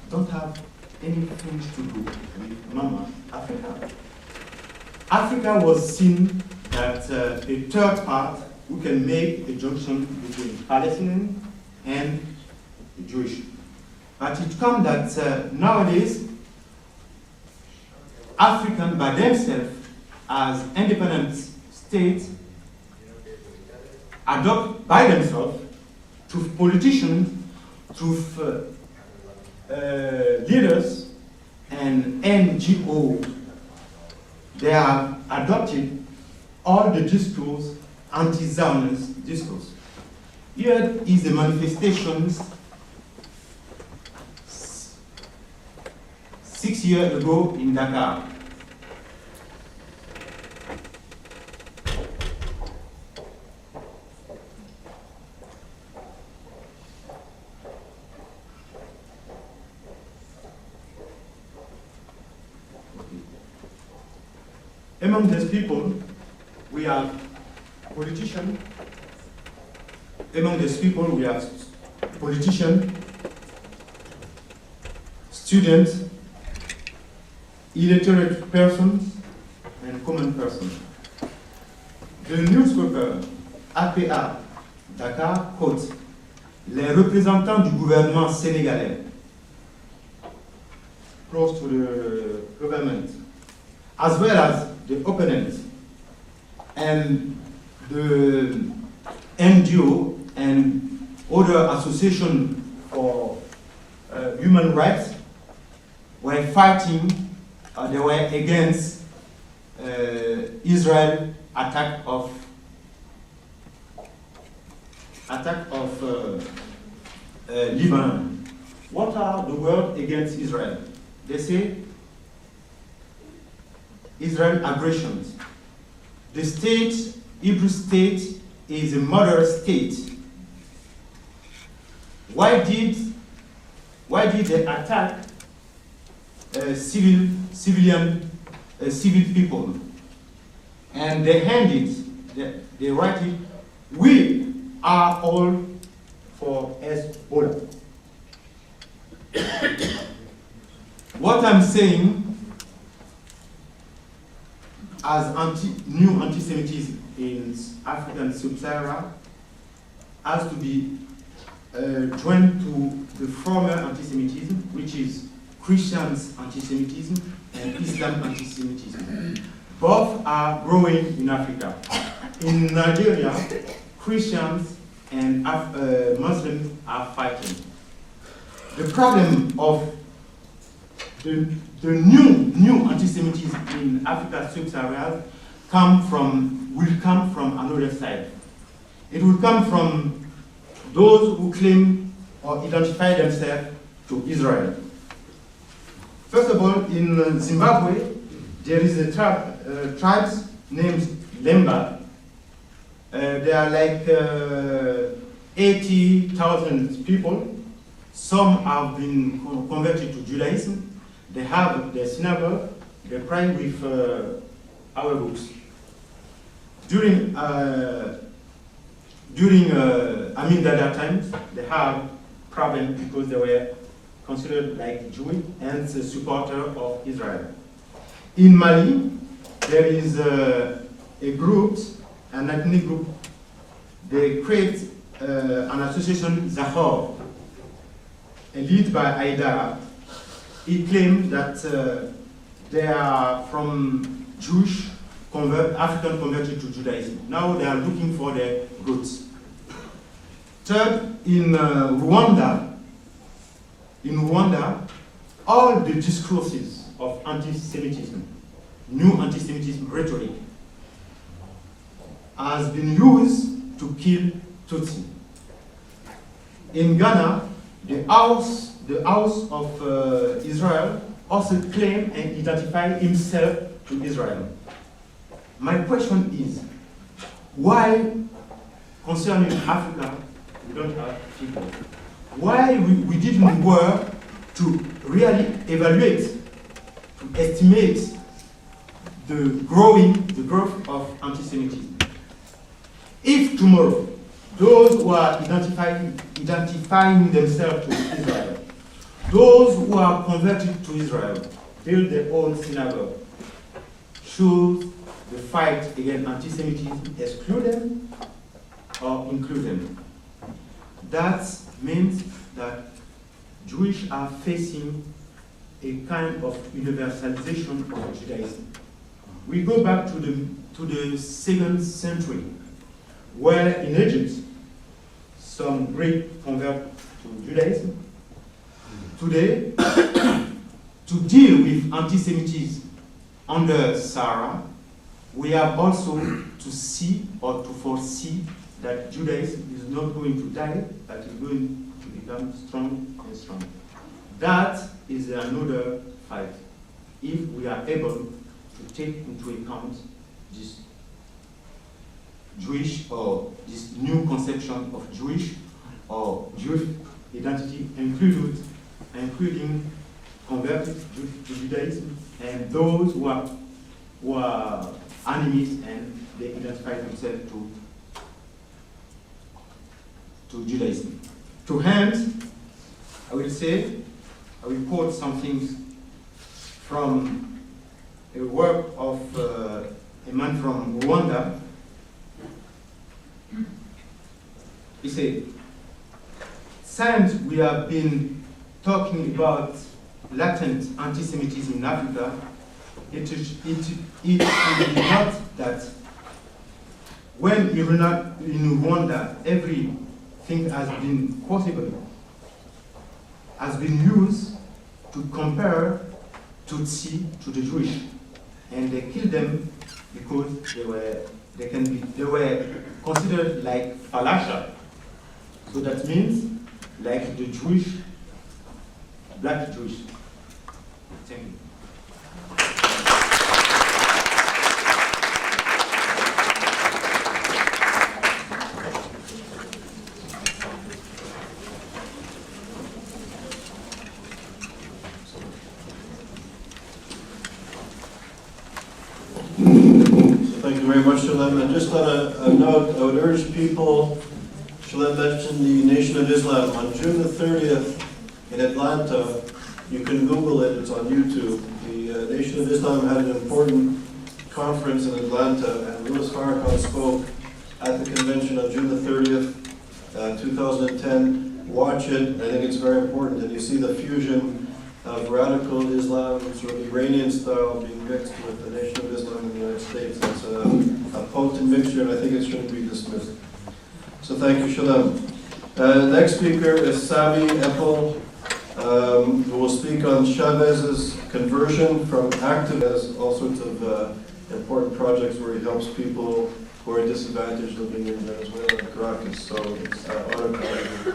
don't have anything to do with Mama Africa. Africa was seen as a third part who can make a junction between Palestinian and Jewish. But it comes that nowadays, African by themselves, as independent states, adopt by themselves to politicians, to leaders and NGOs. They have adopted all the discourse, anti-Zionist discourse. Here is the manifestations 6 years ago in Dakar. Among these people, we have politicians. Among these people, we have politicians, students, illiterate persons, and common persons. The newspaper APA Dakar quote les représentants du gouvernement sénégalais, close to the government, as well as the opponents and the NGO and other associations for human rights were fighting, they were against Israel attack of Lebanon. What are the words against Israel? They say Israel aggressions. The state, Hebrew state, is a mother state. Why did they attack civil people? and they hand it, they write it, we are all for Hezbollah. What I'm saying as new anti-Semitism in African sub-Sahara has to be joined to the former anti-Semitism, which is Christians anti-Semitism and Islam anti-Semitism. Both are growing in Africa. In Nigeria, Christians and Muslims are fighting. The problem of the new anti-Semitism in Africa sub-Sahara will come from another side. It will come from those who claim or identify themselves to Israel. First of all, in Zimbabwe, there is a tribe named Lemba. There are like 80,000 people. Some have been converted to Judaism. They have their synagogue. They pray with our books. During that times, they have problems because they were considered like Jewish and the supporter of Israel. In Mali, there is a group, an ethnic group. They create an association, Zahor, led by Aïdara. He claimed that they are from Jewish African converted to Judaism. Now they are looking for their roots. Third, in Rwanda, all the discourses of anti-Semitism, new anti-Semitism rhetoric, has been used to kill Tutsi. In Ghana, the House of Israel also claimed and identified himself to Israel. My question is, why, concerning Africa, we don't have people? Why we didn't work to really evaluate, to estimate the growth of anti-Semitism? If tomorrow, those who are identifying themselves to Israel, those who are converted to Israel, build their own synagogue, should the fight against anti-Semitism exclude them or include them? That means that Jews are facing a kind of universalization of Judaism. We go back to the 2nd century, where in Egypt, some Greeks convert to Judaism. Today, to deal with anti-Semitism under Sahara, we have also to see or to foresee that Judaism is not going to die, but is going to become strong and strong. That is another fight, if we are able to take into account this Jewish or this new conception of Jewish or Jewish identity, including converted to Judaism and those who are enemies and they identify themselves to Judaism. To end, I will quote some things from a work of a man from Rwanda. He said, since we have been talking about latent anti-Semitism in Africa, it is not that when in Rwanda everything has been possible, has been used to compare Tutsi to the Jewish, and they killed them because they were considered like falasha. So that means like the Jewish, black Jewish. Thank you. Thank you you very much, Shalem. And just on a note, I would urge people, Shalem mentioned the Nation of Islam. On June the 30th in Atlanta, you can Google it, it's on YouTube. The Nation of Islam had an important conference in Atlanta, and Louis Farrakhan spoke at the convention on June the 30th, 2010. Watch it, I think it's very important. And you see the fusion of radical Islam, sort of Iranian style, being mixed with the Nation of Islam in the United States. It's a potent mixture, and I think it shouldn't be dismissed. So thank you, Shalom. Next speaker is Sami Epel, who will speak on Chavez's conversion from active as all sorts of important projects where he helps people who are disadvantaged living in Venezuela and Caracas. So it's an honor to have you.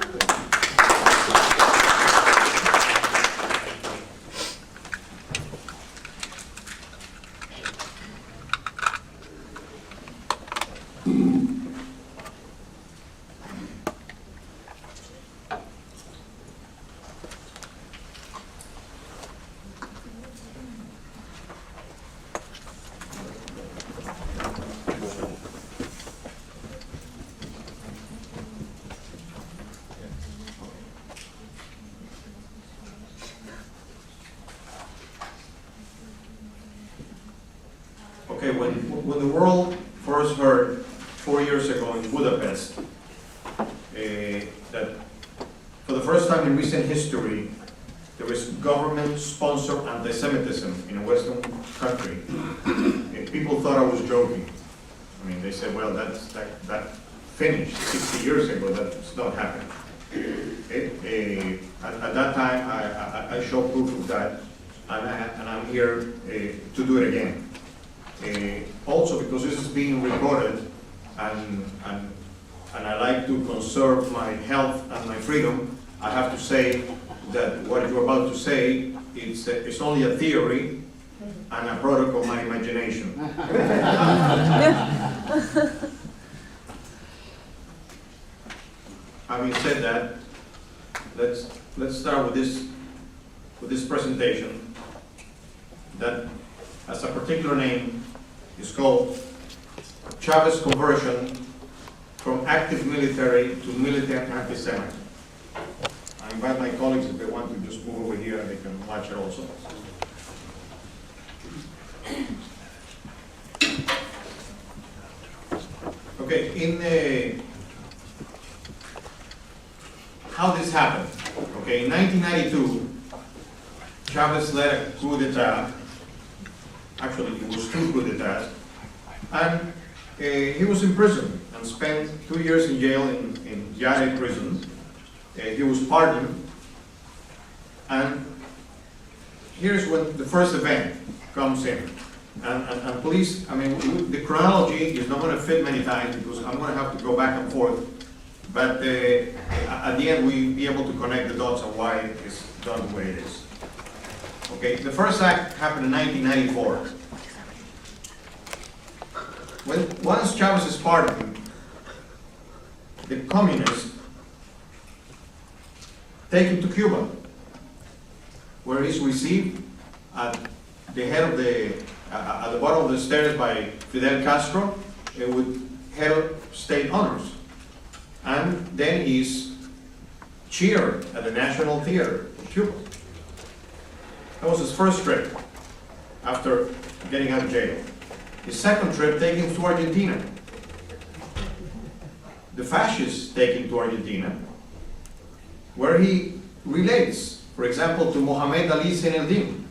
Okay, when the world first heard 4 years ago in Budapest that for the first time in recent history there was government-sponsored anti-Semitism in a Western country, people thought I was joking. I mean, they said, well, that finished 60 years ago, that's not happening. At that time, I showed proof of that, and I'm here to do it again. Also, because this is being recorded, and I like to conserve my health and my freedom, I have to say that what you're about to say, it's only a theory and a product of my imagination. Having said that, let's start with this presentation that has a particular name. It's called Chavez Conversion from Active Military to Militant Anti-Semite. I invite my colleagues, if they want to just move over here, they can watch it also. Okay, how this happened. Okay, in 1992, Chavez led a coup d'etat. Actually, it was 2 coups d'etats, and he was in prison and spent 2 years in jail in YIISA prison. He was pardoned, and here's when the first event comes in. And please, I mean, the chronology is not going to fit many times because I'm going to have to go back and forth, but at the end we'll be able to connect the dots on why it's done the way it is. Okay, the first act happened in 1994. Once Chavez is pardoned, the communists take him to Cuba, where he's received at the head of at the bottom of the stairs by Fidel Castro with head of state honors, and then he's cheered at the National Theater of Cuba. That was his first trip after getting out of jail. His second trip taking him to Argentina. The fascists take him to Argentina, where he relates, for example, to Mohamed Ali Zeneldin,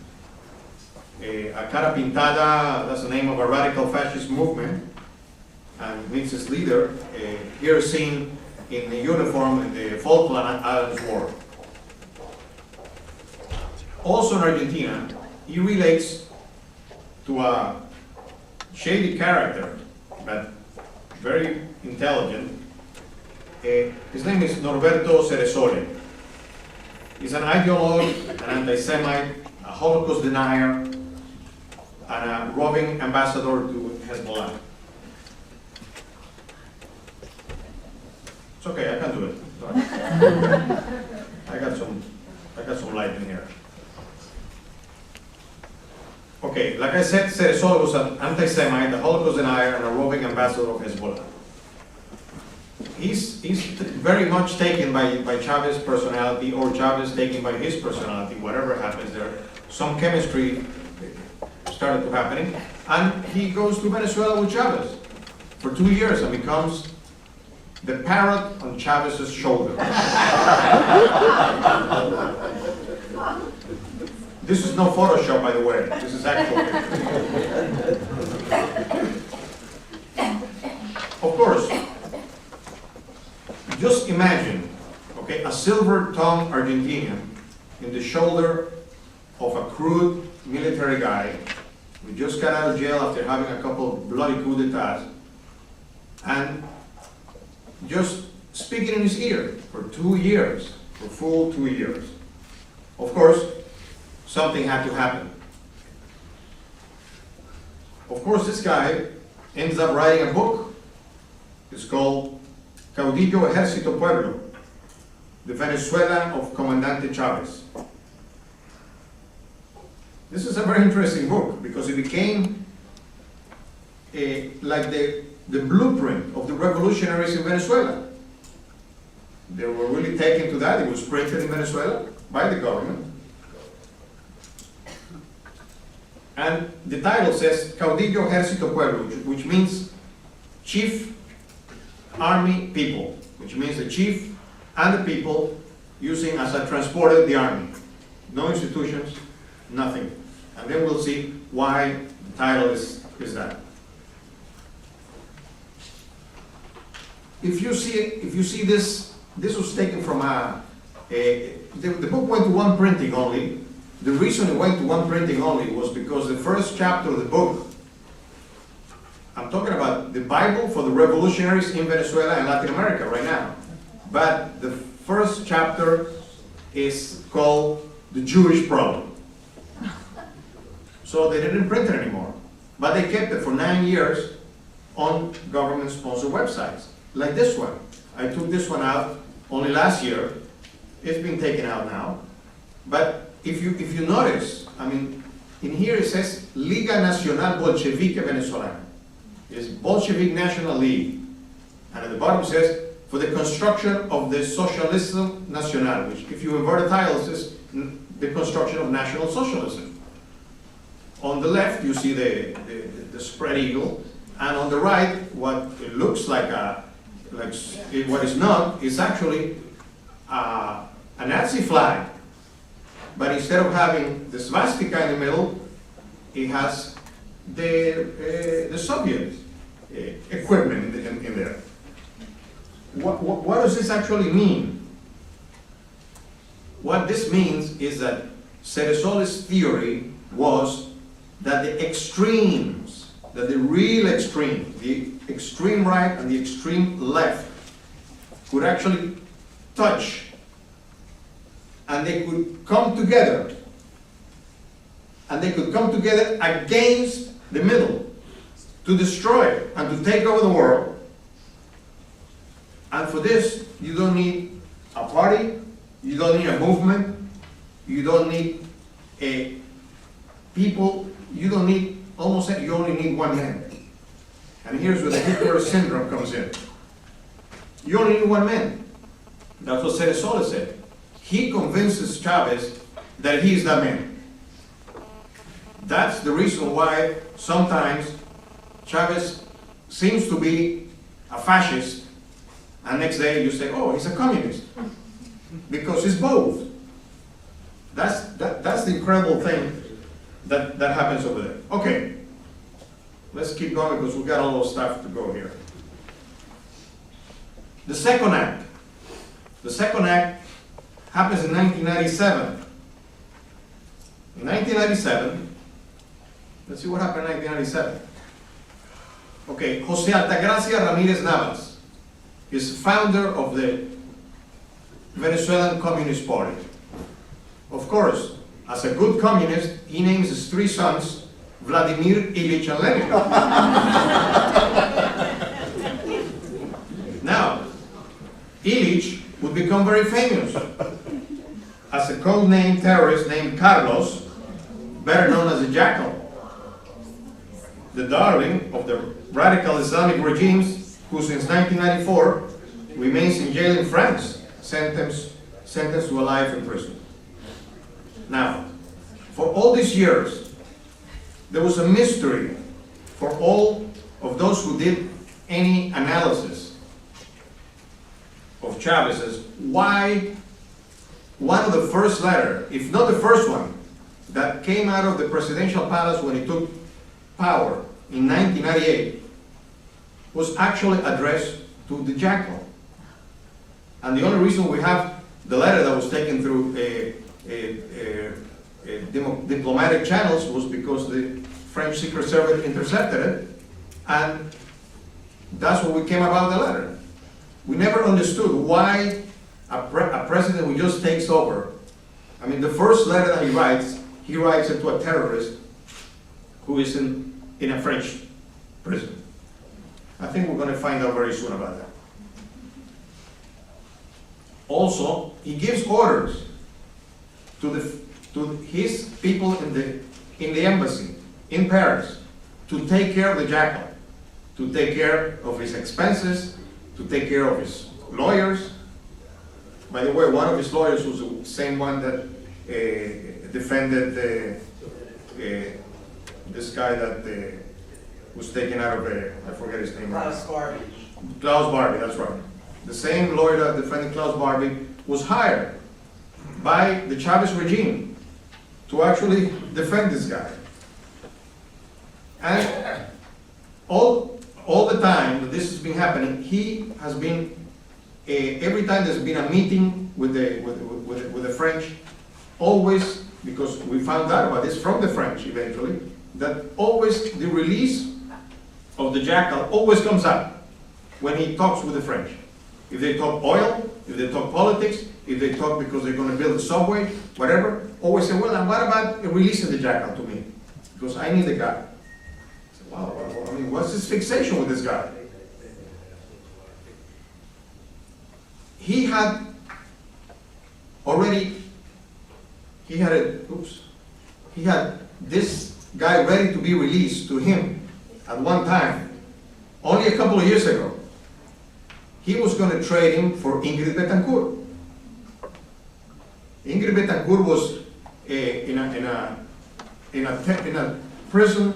a cara pintada, that's the name of a radical fascist movement, and means its leader, here seen in the uniform in the Falkland Islands War. Also in Argentina, he relates to a shady character, but very intelligent. His name is Norberto Ceresole. He's an ideologue, an anti-Semite, a Holocaust denier, and a roving ambassador to Hezbollah. It's okay, I can do it. I got some light in here. Okay, like I said, Ceresole was an anti-Semite, a Holocaust denier, and a roving ambassador of Hezbollah. He's very much taken by Chavez's personality, or Chavez taken by his personality, whatever happens there. Some chemistry started to happening, and he goes to Venezuela with Chavez for 2 years and becomes the parrot on Chavez's shoulder. This is no Photoshop, by the way. This is actual. Of course, just imagine, okay, a silver-tongued Argentinian in the shoulder of a crude military guy who just got out of jail after having a couple of bloody coup d'etats, and just speaking in his ear for 2 years, for full 2 years. Of course, something had to happen. Of course, this guy ends up writing a book. It's called Caudillo Ejército Pueblo, the Venezuela of Comandante Chavez. This is a very interesting book because it became like the blueprint of the revolutionaries in Venezuela. They were really taken to that. It was printed in Venezuela by the government. And the title says Caudillo Ejército Pueblo, which means chief army people, which means the chief and the people using as a transporter the army. No institutions, nothing. And then we'll see why the title is that. If you see this was taken from the book went to one printing only. The reason it went to one printing only was because the first chapter of the book, I'm talking about the Bible for the revolutionaries in Venezuela and Latin America right now. But the first chapter is called The Jewish Problem. So they didn't print it anymore. But they kept it for 9 years on government-sponsored websites, like this one. I took this one out only last year. It's been taken out now. But if you notice, I mean, in here it says Liga Nacional Bolchevique Venezolana. It's Bolshevik National League. And at the bottom says, for the construction of the Socialism Nacional, which if you invert the title says the construction of National Socialism. On the left you see the spread eagle, and on the right what it looks like what is not is actually a Nazi flag. But instead of having the swastika in the middle, it has the Soviet equipment in there. What does this actually mean? What this means is that Ceresole's theory was that the extremes, that the real extreme, the extreme right and the extreme left could actually touch, and they could come together, and they could come together against the middle to destroy it and to take over the world. And for this, you don't need a party, you don't need a movement, you don't need a people, you don't need, almost you only need one man. And here's where the Hitler syndrome comes in. You only need one man. That's what Ceresole said. He convinces Chavez that he is that man. That's the reason why sometimes Chavez seems to be a fascist, and next day you say, oh, he's a communist. Because he's both. That's the incredible thing that happens over there. Okay, let's keep going because we've got a lot of stuff to go here. The second act. The second act happens in 1997. In 1997, let's see what happened in 1997. Okay, Jose Altagracia Ramirez Navas is founder of the Venezuelan Communist Party. Of course, as a good communist, he names his 3 sons Vladimir, Ilich, and Lenin. Now, Ilich would become very famous as a codename terrorist named Carlos, better known as the Jackal. the darling of the radical Islamic regimes, who since 1994 remains in jail in France, sentenced to a life in prison. Now, for all these years, there was a mystery for all of those who did any analysis of Chavez's, why one of the first letter, if not the first one, that came out of the presidential palace when he took power in 1998 was actually addressed to the jackal. And the only reason we have the letter that was taken through diplomatic channels was because the French Secret Service intercepted it, and that's what we came about the letter. We never understood why a president who just takes over, I mean, the first letter that he writes it to a terrorist who is in a French prison. I think we're going to find out very soon about that. Also, he gives orders to his people in the embassy in Paris to take care of the jackal, to take care of his expenses, to take care of his lawyers. By the way, one of his lawyers was the same one that defended this guy that was taken out of I forget his name. Klaus Barbie. Klaus Barbie, that's right. The same lawyer that defended Klaus Barbie was hired by the Chavez regime to actually defend this guy. And all the time that this has been happening, he has been, every time there's been a meeting with the French, always, because we found out about this from the French eventually, that always the release of the jackal always comes up when he talks with the French. If they talk oil, if they talk politics, if they talk because they're going to build a subway, whatever, always say, well, and what about releasing the jackal to me? Because I need the guy. I said, wow, I mean, what's his fixation with this guy? He had this guy ready to be released to him at one time, only a couple of years ago. He was going to trade him for Ingrid Betancourt. Ingrid Betancourt was in a prison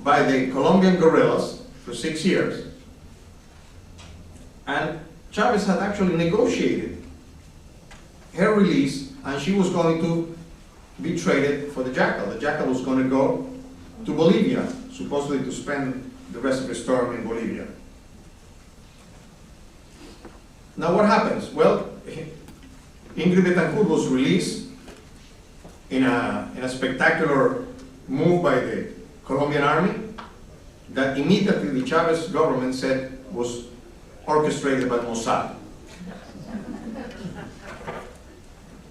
by the Colombian guerrillas for 6 years. And Chavez had actually negotiated her release, and she was going to be traded for the jackal. The jackal was going to go to Bolivia, supposedly to spend the rest of his term in Bolivia. Now what happens? Well, Ingrid Betancourt was released in a spectacular move by the Colombian army that immediately the Chavez government said was orchestrated by Mossad.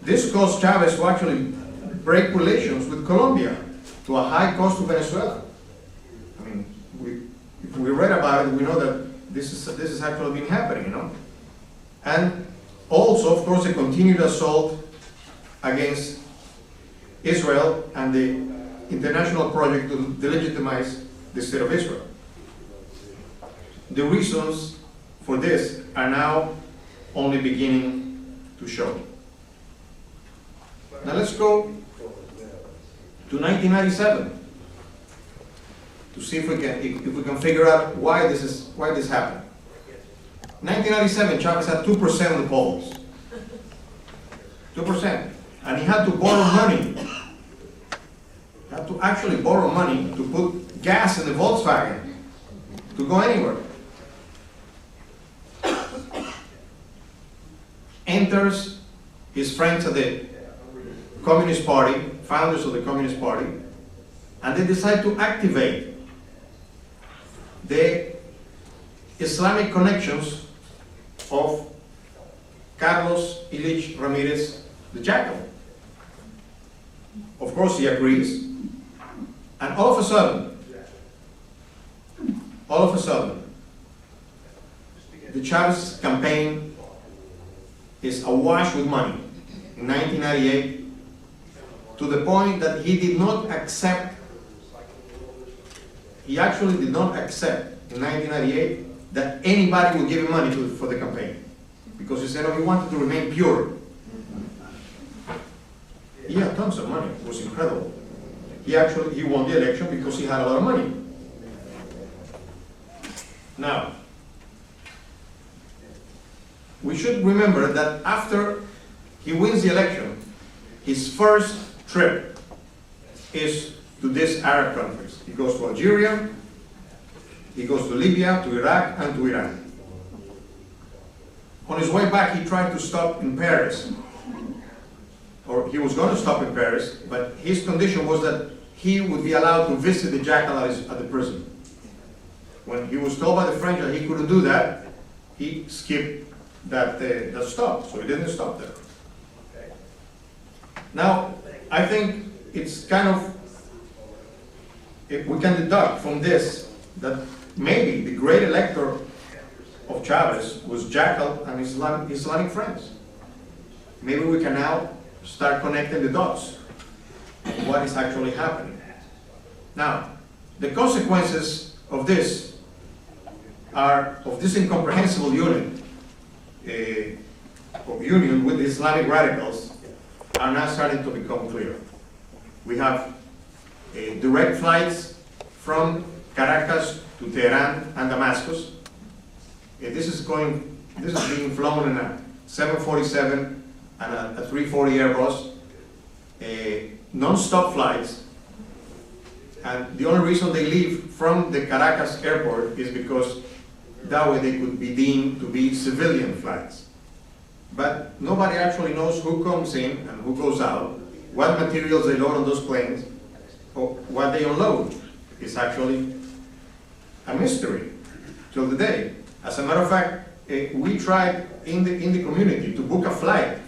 This caused Chavez to actually break relations with Colombia to a high cost to Venezuela. I mean, if we read about it, we know that this is actually been happening, you know. And also, of course, the continued assault against Israel and the international project to delegitimize the state of Israel. The reasons for this are now only beginning to show. Now let's go to 1997 to see if we can figure out why this happened. 1997, Chavez had 2% of the polls. 2%. And he had to borrow money. He had to actually borrow money to put gas in the Volkswagen to go anywhere. Enters his friends at the Communist Party, founders of the Communist Party, and they decide to activate the Islamic connections of Carlos Ilich Ramirez, the Jackal. Of course, he agrees, and all of a sudden, the Chavez campaign is awash with money in 1998, to the point that he did not accept he actually did not accept in 1998 that anybody would give him money for the campaign. Because he said, oh, he wanted to remain pure. He had tons of money, it was incredible. He won the election because he had a lot of money. Now, we should remember that after he wins the election, his first trip is to these Arab countries. He goes to Algeria, he goes to Libya, to Iraq, and to Iran. On his way back, he tried to stop in Paris, or he was going to stop in Paris, but his condition was that he would be allowed to visit the jackal at the prison. When he was told by the French that he couldn't do that, he skipped that stop, so he didn't stop there. Now, I think it's kind of, if we can deduct from this that maybe the great elector of Chavez was Jackal and Islamic friends. Maybe we can now start connecting the dots of what is actually happening. Now, the consequences of this incomprehensible union with the Islamic radicals are now starting to become clear. We have direct flights from Caracas to Tehran and Damascus. This is being flown in a 747 and a 340 Airbus, non-stop flights. And the only reason they leave from the Caracas airport is because that way they could be deemed to be civilian flights. But nobody actually knows who comes in and who goes out, what materials they load on those planes, or what they unload. It's actually a mystery till the day. As a matter of fact, we tried in the community to book a flight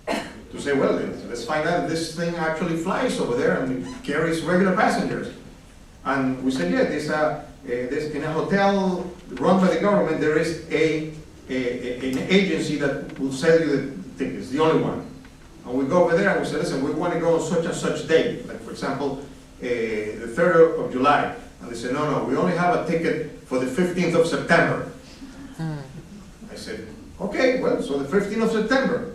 to say, well, let's find out if this thing actually flies over there and it carries regular passengers. And we said, yeah, this in a hotel run by the government, there is an agency that will sell you the tickets, the only one. And we go over there and we say, listen, we want to go on such and such date. Like, for example, the 3rd of July. And they say, no, we only have a ticket for the 15th of September. I said, okay, well, so the 15th of September.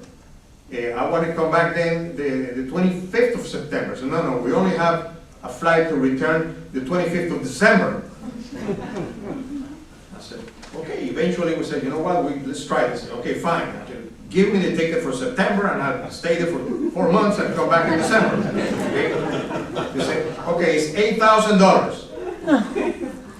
I want to come back then the 25th of September. So no, we only have a flight to return the 25th of December. I said, okay, eventually we said, you know what, let's try this. Okay, fine. Give me the ticket for September and I'll stay there for 4 months and come back in December. Okay? They said, okay, it's $8,000.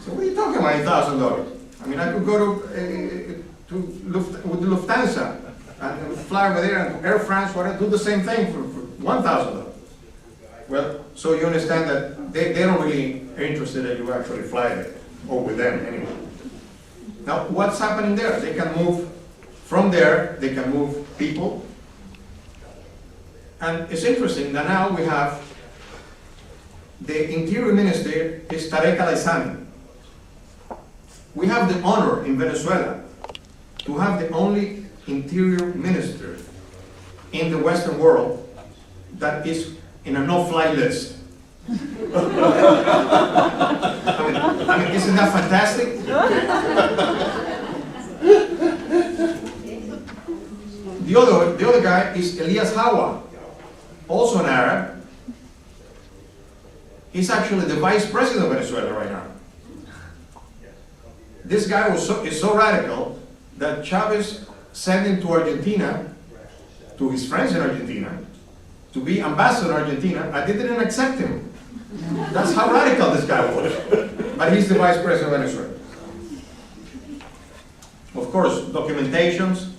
So what are you talking about, $8,000? I mean, I could go with the Lufthansa and fly over there and Air France, do the same thing for $1,000. Well, so you understand that they don't really are interested that you actually fly there, or with them anyway. Now, what's happening there? They can move from there, they can move people. And it's interesting that now we have the Interior Minister is Tarek Al-Aissami. We have the honor in Venezuela to have the only Interior Minister in the Western world that is in a no-fly list. I mean, isn't that fantastic? The other guy is Elias Hawa, also an Arab. He's actually the vice president of Venezuela right now. This guy is so radical that Chavez sent him to Argentina, to his friends in Argentina, to be ambassador in Argentina, and they didn't accept him. That's how radical this guy was. But he's the vice president of Venezuela. Of course, documentations.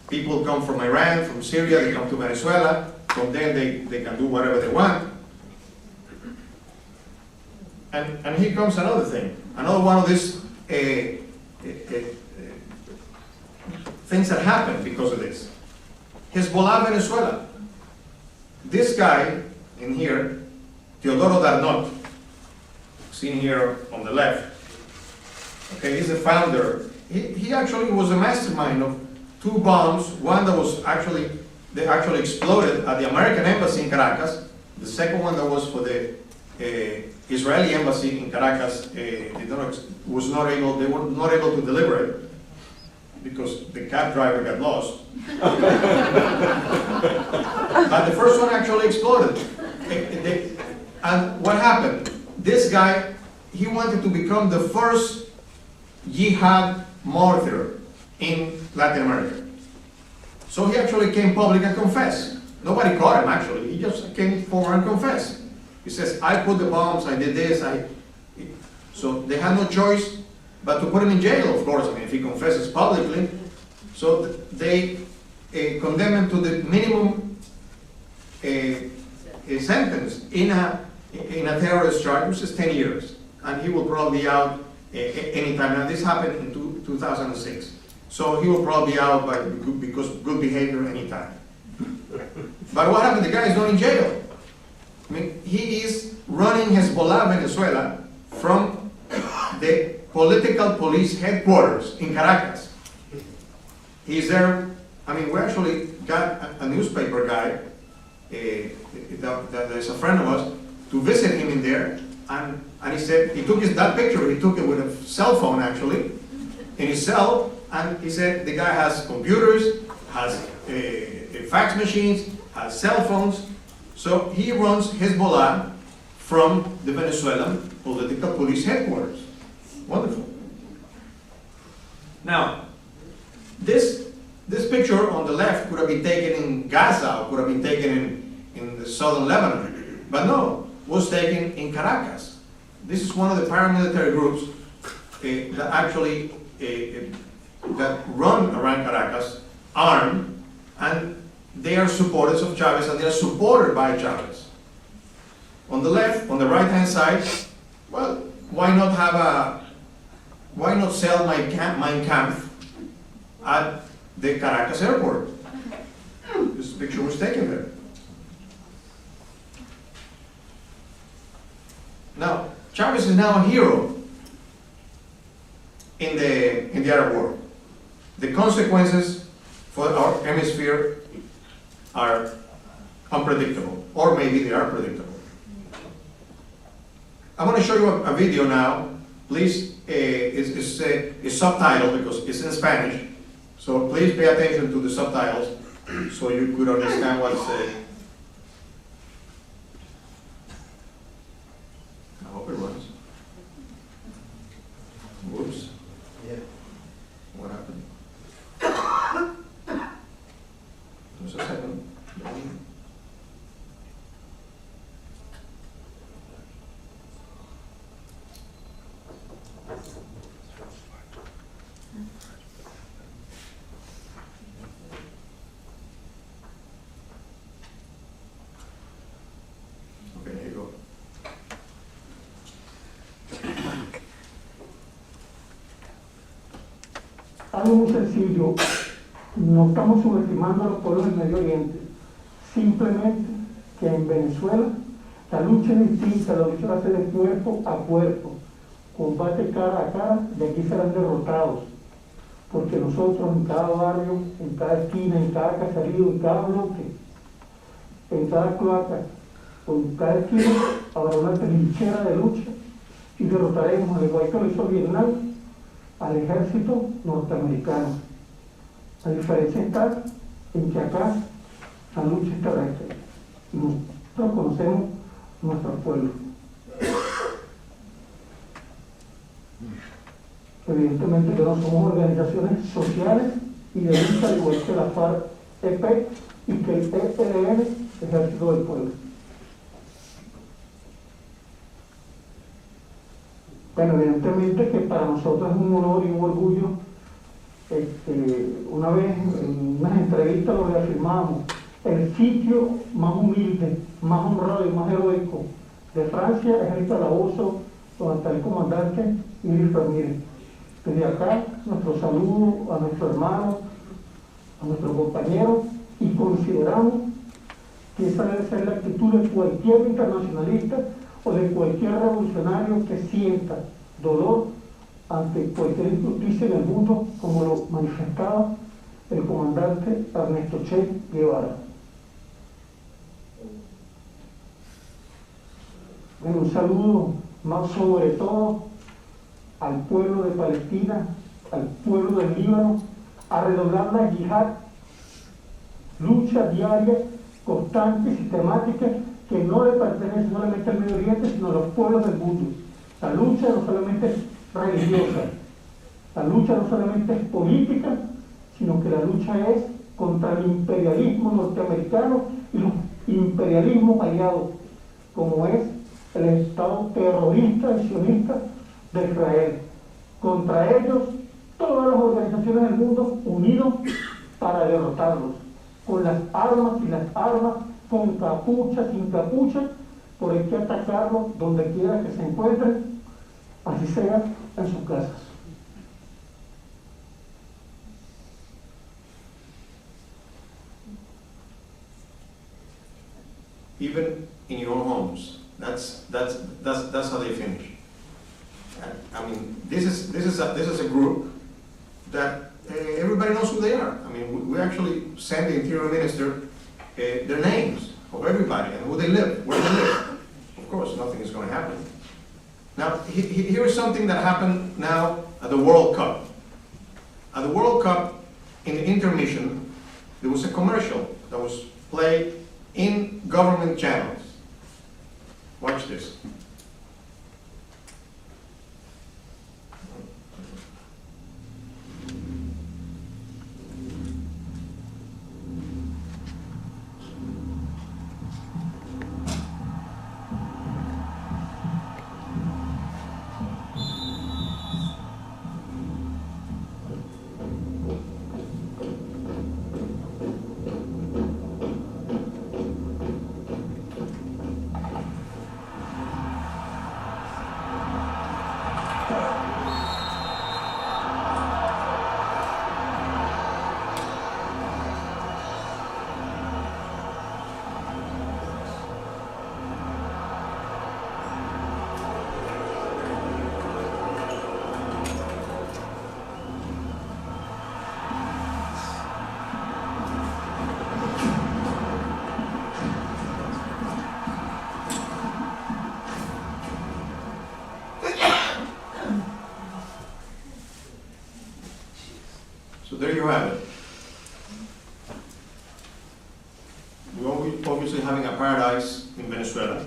People come from Iran, from Syria, they come to Venezuela. From there, they can do whatever they want. And here comes another thing. Another one of these things that happen because of this. Hezbollah, Venezuela. This guy in here, Teodoro Darnot, seen here on the left. Okay, he's the founder. He actually was a mastermind of 2 bombs. One that was they actually exploded at the American embassy in Caracas. The second one that was for the Israeli embassy in Caracas was not able, they were not able to deliver it because the cab driver got lost. But the first one actually exploded. And what happened? This guy, he wanted to become the first jihad martyr in Latin America. So he actually came public and confessed. Nobody caught him actually, he just came forward and confessed. He says, I put the bombs, I did this, so they had no choice but to put him in jail, of course, I mean, if he confesses publicly. So they condemned him to the minimum sentence in a terrorist charge, which is 10 years. And he will probably be out anytime. Now this happened in 2006. So he will probably be out because good behavior anytime. But what happened? The guy is not in jail. I mean, he is running Hezbollah Venezuela from the political police headquarters in Caracas. He's there. I mean, we actually got a newspaper guy that is a friend of us to visit him in there, and he said he took that picture. He took it with a cell phone actually, in his cell, and he said the guy has computers, has fax machines, has cell phones. So he runs Hezbollah from the Venezuelan political police headquarters. Wonderful. Now, this picture on the left could have been taken in Gaza, or could have been taken in the southern Lebanon, but no, was taken in Caracas. This is one of the paramilitary groups that actually that run around Caracas, armed, and they are supporters of Chavez, and they are supported by Chavez. On the left, on the right-hand side, well, why not sell Mein Kampf at the Caracas airport? This picture was taken there. Now, Chavez is now a hero in the Arab world. The consequences for our hemisphere are unpredictable, or maybe they are predictable. I'm going to show you a video now. Please, it's subtitled because it's in Spanish. So please pay attention to the subtitles so you could understand what's I hope it runs. Whoops. Yeah. What happened? Just a second. Okay, here you go. Algo muy sencillo, no estamos subestimando a los pueblos del Medio Oriente, simplemente que en Venezuela la lucha es distinta, la lucha va a ser de cuerpo a cuerpo, combate cara a cara, de aquí serán derrotados, porque nosotros en cada barrio, en cada esquina, en cada caserío, en cada bloque, en cada cloaca, o en cada esquina, habrá una trinchera de lucha y derrotaremos, al igual que lo hizo Vietnam, al ejército norteamericano. La diferencia está en que acá la lucha es terrestre y nosotros conocemos nuestro pueblo. Evidentemente que no somos organizaciones sociales y de lucha, al igual que la FARC-EP y que el ELN, Ejército del Pueblo. Bueno, evidentemente que para nosotros es un honor y un orgullo. Una vez en unas entrevistas lo reafirmamos, el sitio más humilde, más honrado y más heroico de Francia es el calabozo donde está el comandante Iris Ramírez. Desde acá, nuestro saludo a nuestro hermano, a nuestro compañero, y consideramos que esa debe ser la actitud de cualquier internacionalista o de cualquier revolucionario que sienta dolor ante cualquier injusticia en el mundo, como lo manifestaba el comandante Ernesto Che Guevara. Un saludo más sobre todo al pueblo de Palestina, al pueblo del Líbano, a redoblar la yihad, lucha diaria, constante y sistemática, que no le pertenece solamente al Medio Oriente, sino a los pueblos del mundo. La lucha no solamente es religiosa, la lucha no solamente es política, sino que la lucha es contra el imperialismo norteamericano y los imperialismos aliados, como es el Estado terrorista y sionista de Israel. Contra ellos, todas las organizaciones del mundo unidos para derrotarlos, con las armas y las armas, con capucha, sin capucha, por hay que atacarlos donde quiera que se encuentren, así sea en sus casas. Even in your own homes. That's how they finish. I mean, this is a group that everybody knows who they are. I mean, we actually send the Interior Minister their names of everybody and who they live, where they live. Of course, nothing is going to happen. Now, here is something that happened now at the World Cup. At the World Cup, in the intermission, there was a commercial that was played in government channels. Watch this. So there you have it. We're obviously having a paradise in Venezuela.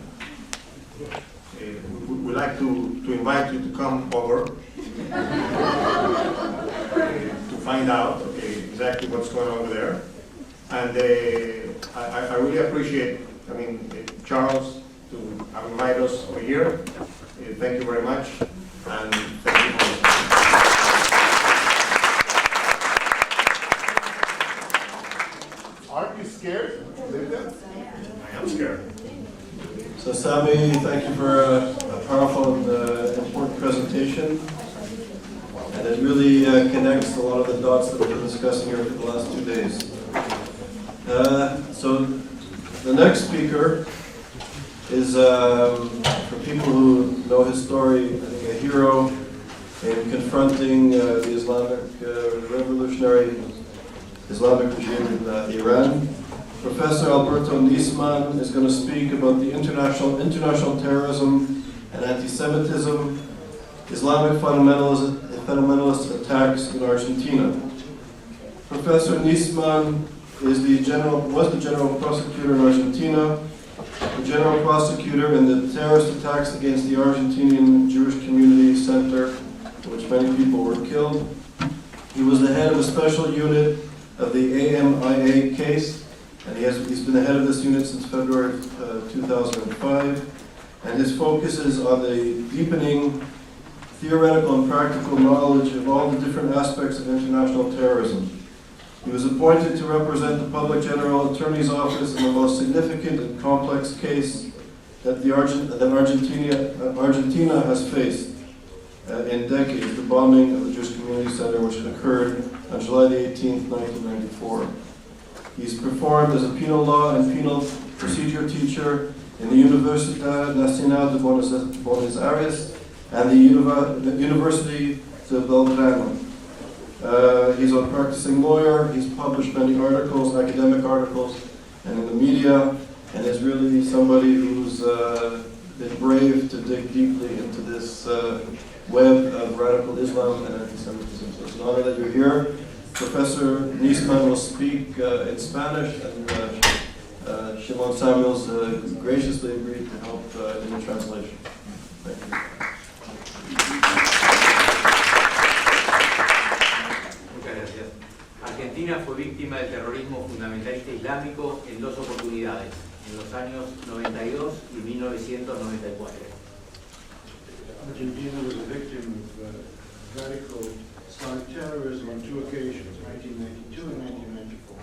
We'd like to invite you to come over to find out exactly what's going on over there. And I really appreciate, Charles, to invite us over here. Thank you very much. And thank you for listening. Aren't you scared? I am scared. So Sami, thank you for a powerful and important presentation. And it really connects a lot of the dots that we've been discussing here for the last 2 days. So the next speaker is, for people who know his story, I think a hero in confronting the Islamic revolutionary Islamic regime in Iran. Professor Alberto Nisman is going to speak about the international terrorism and anti-Semitism, Islamic fundamentalist attacks in Argentina. Professor Nisman was the general prosecutor in Argentina, the general prosecutor in the terrorist attacks against the Argentinian Jewish Community Center, in which many people were killed. He was the head of a special unit of the AMIA case, and he's been the head of this unit since February 2005, and his focus is on the deepening theoretical and practical knowledge of all the different aspects of international terrorism. He was appointed to represent the Public General Attorney's Office in the most significant and complex case that Argentina has faced in decades, the bombing of the Jewish Community Center, which occurred on July the 18th, 1994. He's performed as a penal law and penal procedure teacher in the Universidad Nacional de Buenos Aires and the University de Belgrano. He's a practicing lawyer. He's published many articles, academic articles, and in the media, and is really somebody who's been brave to dig deeply into this web of radical Islam and anti-Semitism. So it's an honor that you're here. Professor Niesman will speak in Spanish, and Shimon Samuels graciously agreed to help in the translation. Thank you. Muchas gracias. Argentina fue víctima del terrorismo fundamentalista islámico en dos oportunidades, en los años 92 y 1994. Argentina was a victim of radical Islamic terrorism on two occasions, 1992 and 1994.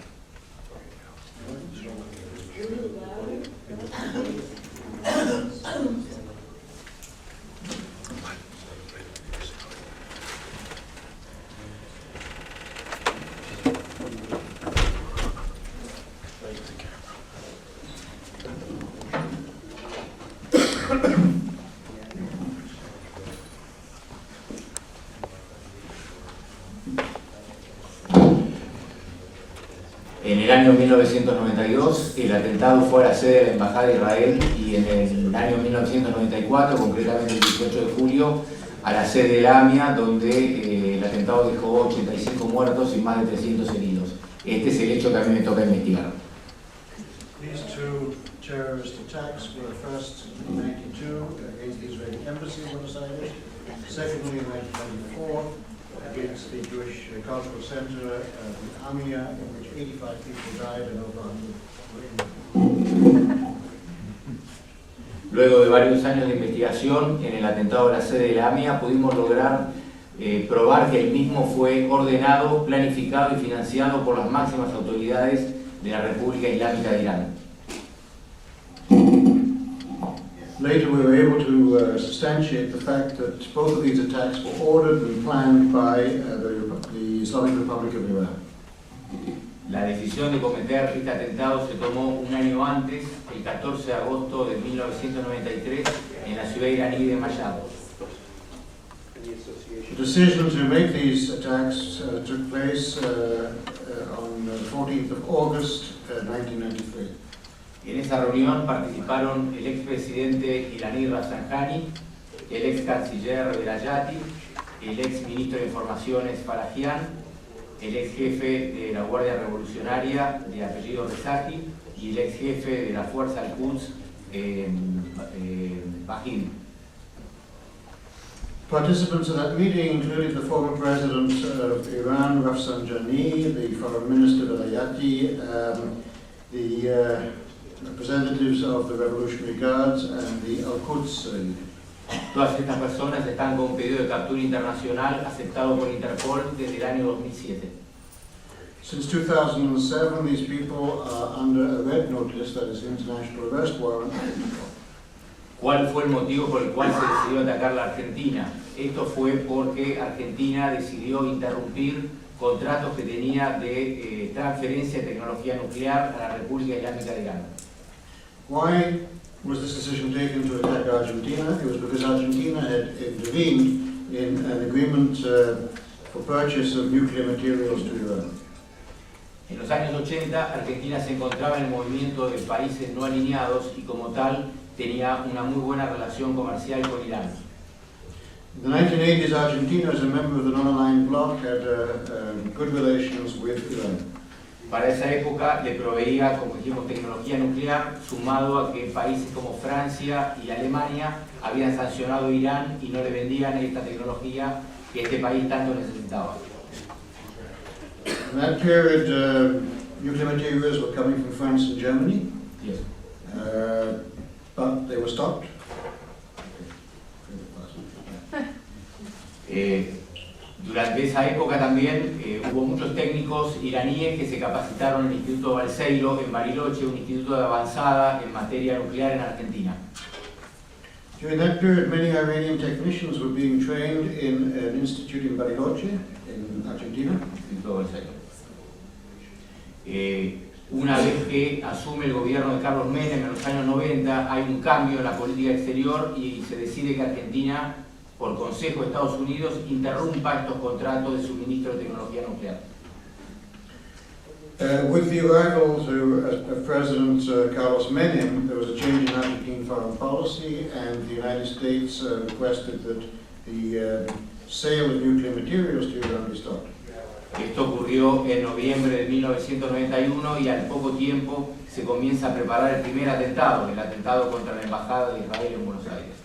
En el año 1992, el atentado fue a la sede de la Embajada de Israel, y en el año 1994, concretamente el 18 de julio, a la sede de la AMIA, donde el atentado dejó 85 muertos y más de 300 heridos. Este es el hecho que a mí me toca investigar. These two terrorist attacks were first in 1992 against the Israeli embassy in Buenos Aires, secondly in 1994 against the Jewish Cultural Center, the AMIA, in which 85 people died and over 100 were injured. Luego de varios años de investigación en el atentado a la sede de la AMIA, pudimos lograr probar que el mismo fue ordenado, planificado y financiado por las máximas autoridades de la República Islámica de Irán. Later we were able to substantiate the fact that both of these attacks were ordered and planned by the Islamic Republic of Iran. La decisión de cometer este atentado se tomó un año antes, el 14 de agosto de 1993, en la ciudad iraní de Mayab. The decision to make these attacks took place on the 14th of August 1993. En esa reunión participaron el expresidente iraní Rafsanjani, el ex canciller Velayati, el ex ministro de Informaciones Farajian, el ex jefe de la Guardia Revolucionaria de apellido Rezaki y el ex jefe de la Fuerza Al-Quds, Bahim. Participants in that meeting included the former president of Iran, Rafsanjani, the foreign minister Velayati, the representatives of the Revolutionary Guards, and the Al-Quds League. Todas estas personas están con pedido de captura internacional aceptado por Interpol desde el año 2007. Since 2007, these people are under a red notice, that is, international arrest warrant. ¿Cuál fue el motivo por el cual se decidió atacar la Argentina? Esto fue porque Argentina decidió interrumpir contratos que tenía de transferencia de tecnología nuclear a la República Islámica de Irán. Why was this decision taken to attack Argentina? It was because Argentina had intervened in an agreement for purchase of nuclear materials to Iran. En los años 80, Argentina se encontraba en el movimiento de países no alineados y como tal tenía una muy buena relación comercial con Irán. In the 1980s, Argentina, as a member of the non-aligned bloc, had good relations with Iran. Para esa época le proveía, como dijimos, tecnología nuclear, sumado a que países como Francia y Alemania habían sancionado a Irán y no le vendían esta tecnología que este país tanto necesitaba. In that period, nuclear materials were coming from France and Germany, Yes. but they were stopped. Durante esa época también hubo muchos técnicos iraníes que se capacitaron en el Instituto Balseiro en Bariloche, un instituto de avanzada en materia nuclear en Argentina. During that period, many Iranian technicians were being trained in an institute in Bariloche, in Argentina. Instituto Balseiro. Una vez que asume el gobierno de Carlos Menem en los años 90, hay un cambio en la política exterior y se decide que Argentina, por consejo de Estados Unidos, interrumpa estos contratos de suministro de tecnología nuclear. With the arrival of President Carlos Menem, there was a change in Argentine foreign policy, and the United States requested that the sale of nuclear materials to Iran be stopped. Esto ocurrió en noviembre de 1991 y al poco tiempo se comienza a preparar el primer atentado, el atentado contra la Embajada de Israel en Buenos Aires.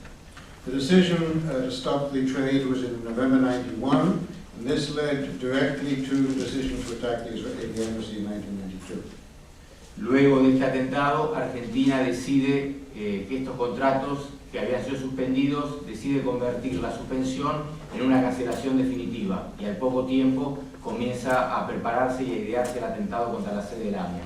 The decision to stop the trade was in November 91, and this led directly to the decision to attack the Israeli embassy in 1992. Luego de este atentado, Argentina decide que estos contratos que habían sido suspendidos, decide convertir la suspensión en una cancelación definitiva y al poco tiempo comienza a prepararse y a idearse el atentado contra la sede de la AMIA.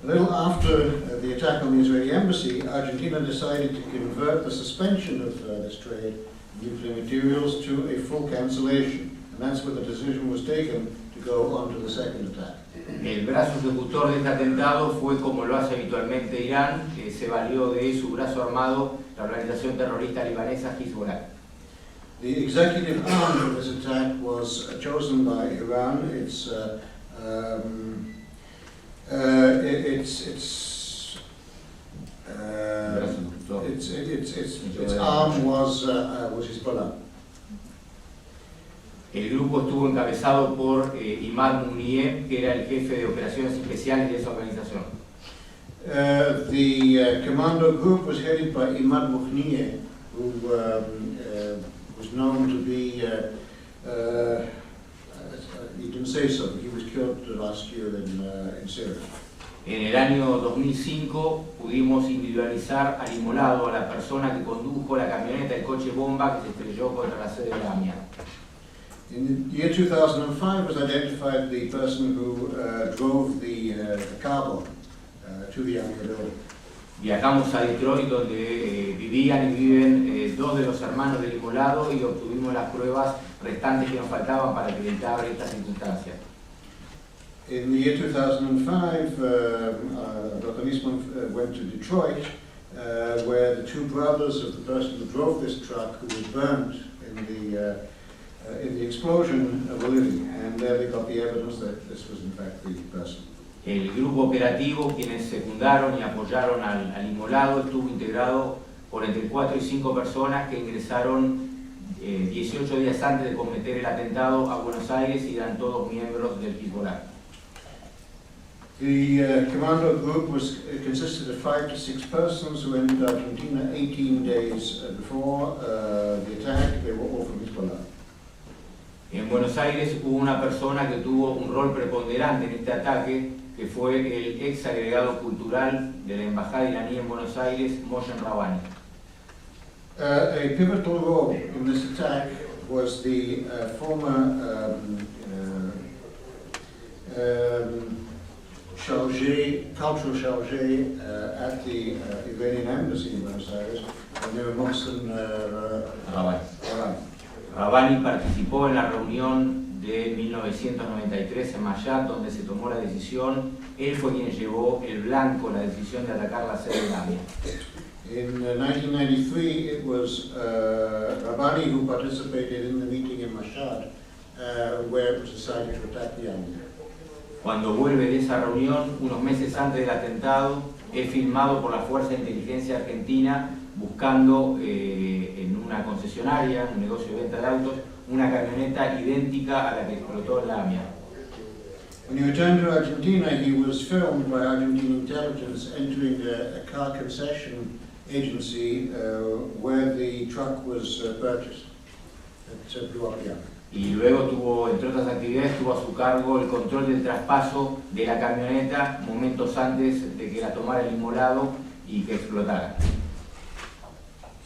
A little after the attack on the Israeli embassy, Argentina decided to convert the suspension of this trade of nuclear materials to a full cancellation, and that's where the decision was taken to go on to the second attack. El brazo ejecutor de este atentado fue, como lo hace habitualmente Irán, que se valió de su brazo armado, la organización terrorista libanesa Hezbollah. The executive arm of this attack was chosen by Iran. Its arm was Hezbollah. El grupo estuvo encabezado por Imad Mounier, que era el jefe de operaciones especiales de esa organización. The commando group was headed by Imad Mounier, who was known to be, he didn't say so, but he was killed last year in Syria. En el año 2005 pudimos individualizar al inmolado, a la persona que condujo la camioneta, el coche bomba que se estrelló contra la sede de la AMIA. In the year 2005 was identified the person who drove the car bomb to the AMIA building. Viajamos a Detroit, donde vivían y viven dos de los hermanos del inmolado, y obtuvimos las pruebas restantes que nos faltaban para acreditar estas circunstancias. In the year 2005, Dr. Nisman went to Detroit, where the two brothers of the person who drove this truck, who was burnt in the explosion, were living, and there they got the evidence that this was in fact the person. El grupo operativo, quienes secundaron y apoyaron al inmolado, estuvo integrado por entre 4 y 5 personas que ingresaron 18 días antes de cometer el atentado a Buenos Aires y eran todos miembros del Hezbollah. The commando group consisted of 5 to 6 persons who entered Argentina 18 days before the attack. They were all from Hezbollah. En Buenos Aires hubo una persona que tuvo un rol preponderante en este ataque, que fue el ex agregado cultural de la Embajada iraní en Buenos Aires, Moshen Rabbani. A pivotal role in this attack was the former cultural chargé at the Iranian embassy in Buenos Aires, Mohsen Rabbani. Rabbani participó en la reunión de 1993 en Mayat, donde se tomó la decisión. Él fue quien llevó el blanco, la decisión de atacar la sede de la AMIA. In 1993, it was Rabbani who participated in the meeting in Mashhad, where it was decided to attack the AMIA. Cuando vuelve de esa reunión, unos meses antes del atentado, es filmado por la Fuerza de Inteligencia Argentina buscando en una concesionaria, un negocio de venta de autos, una camioneta idéntica a la que explotó la AMIA. When he returned to Argentina, he was filmed by Argentine intelligence entering a car concession agency where the truck was purchased. It blew up the AMIA. Y luego tuvo, entre otras actividades, tuvo a su cargo el control del traspaso de la camioneta momentos antes de que la tomara el inmolado y que explotara.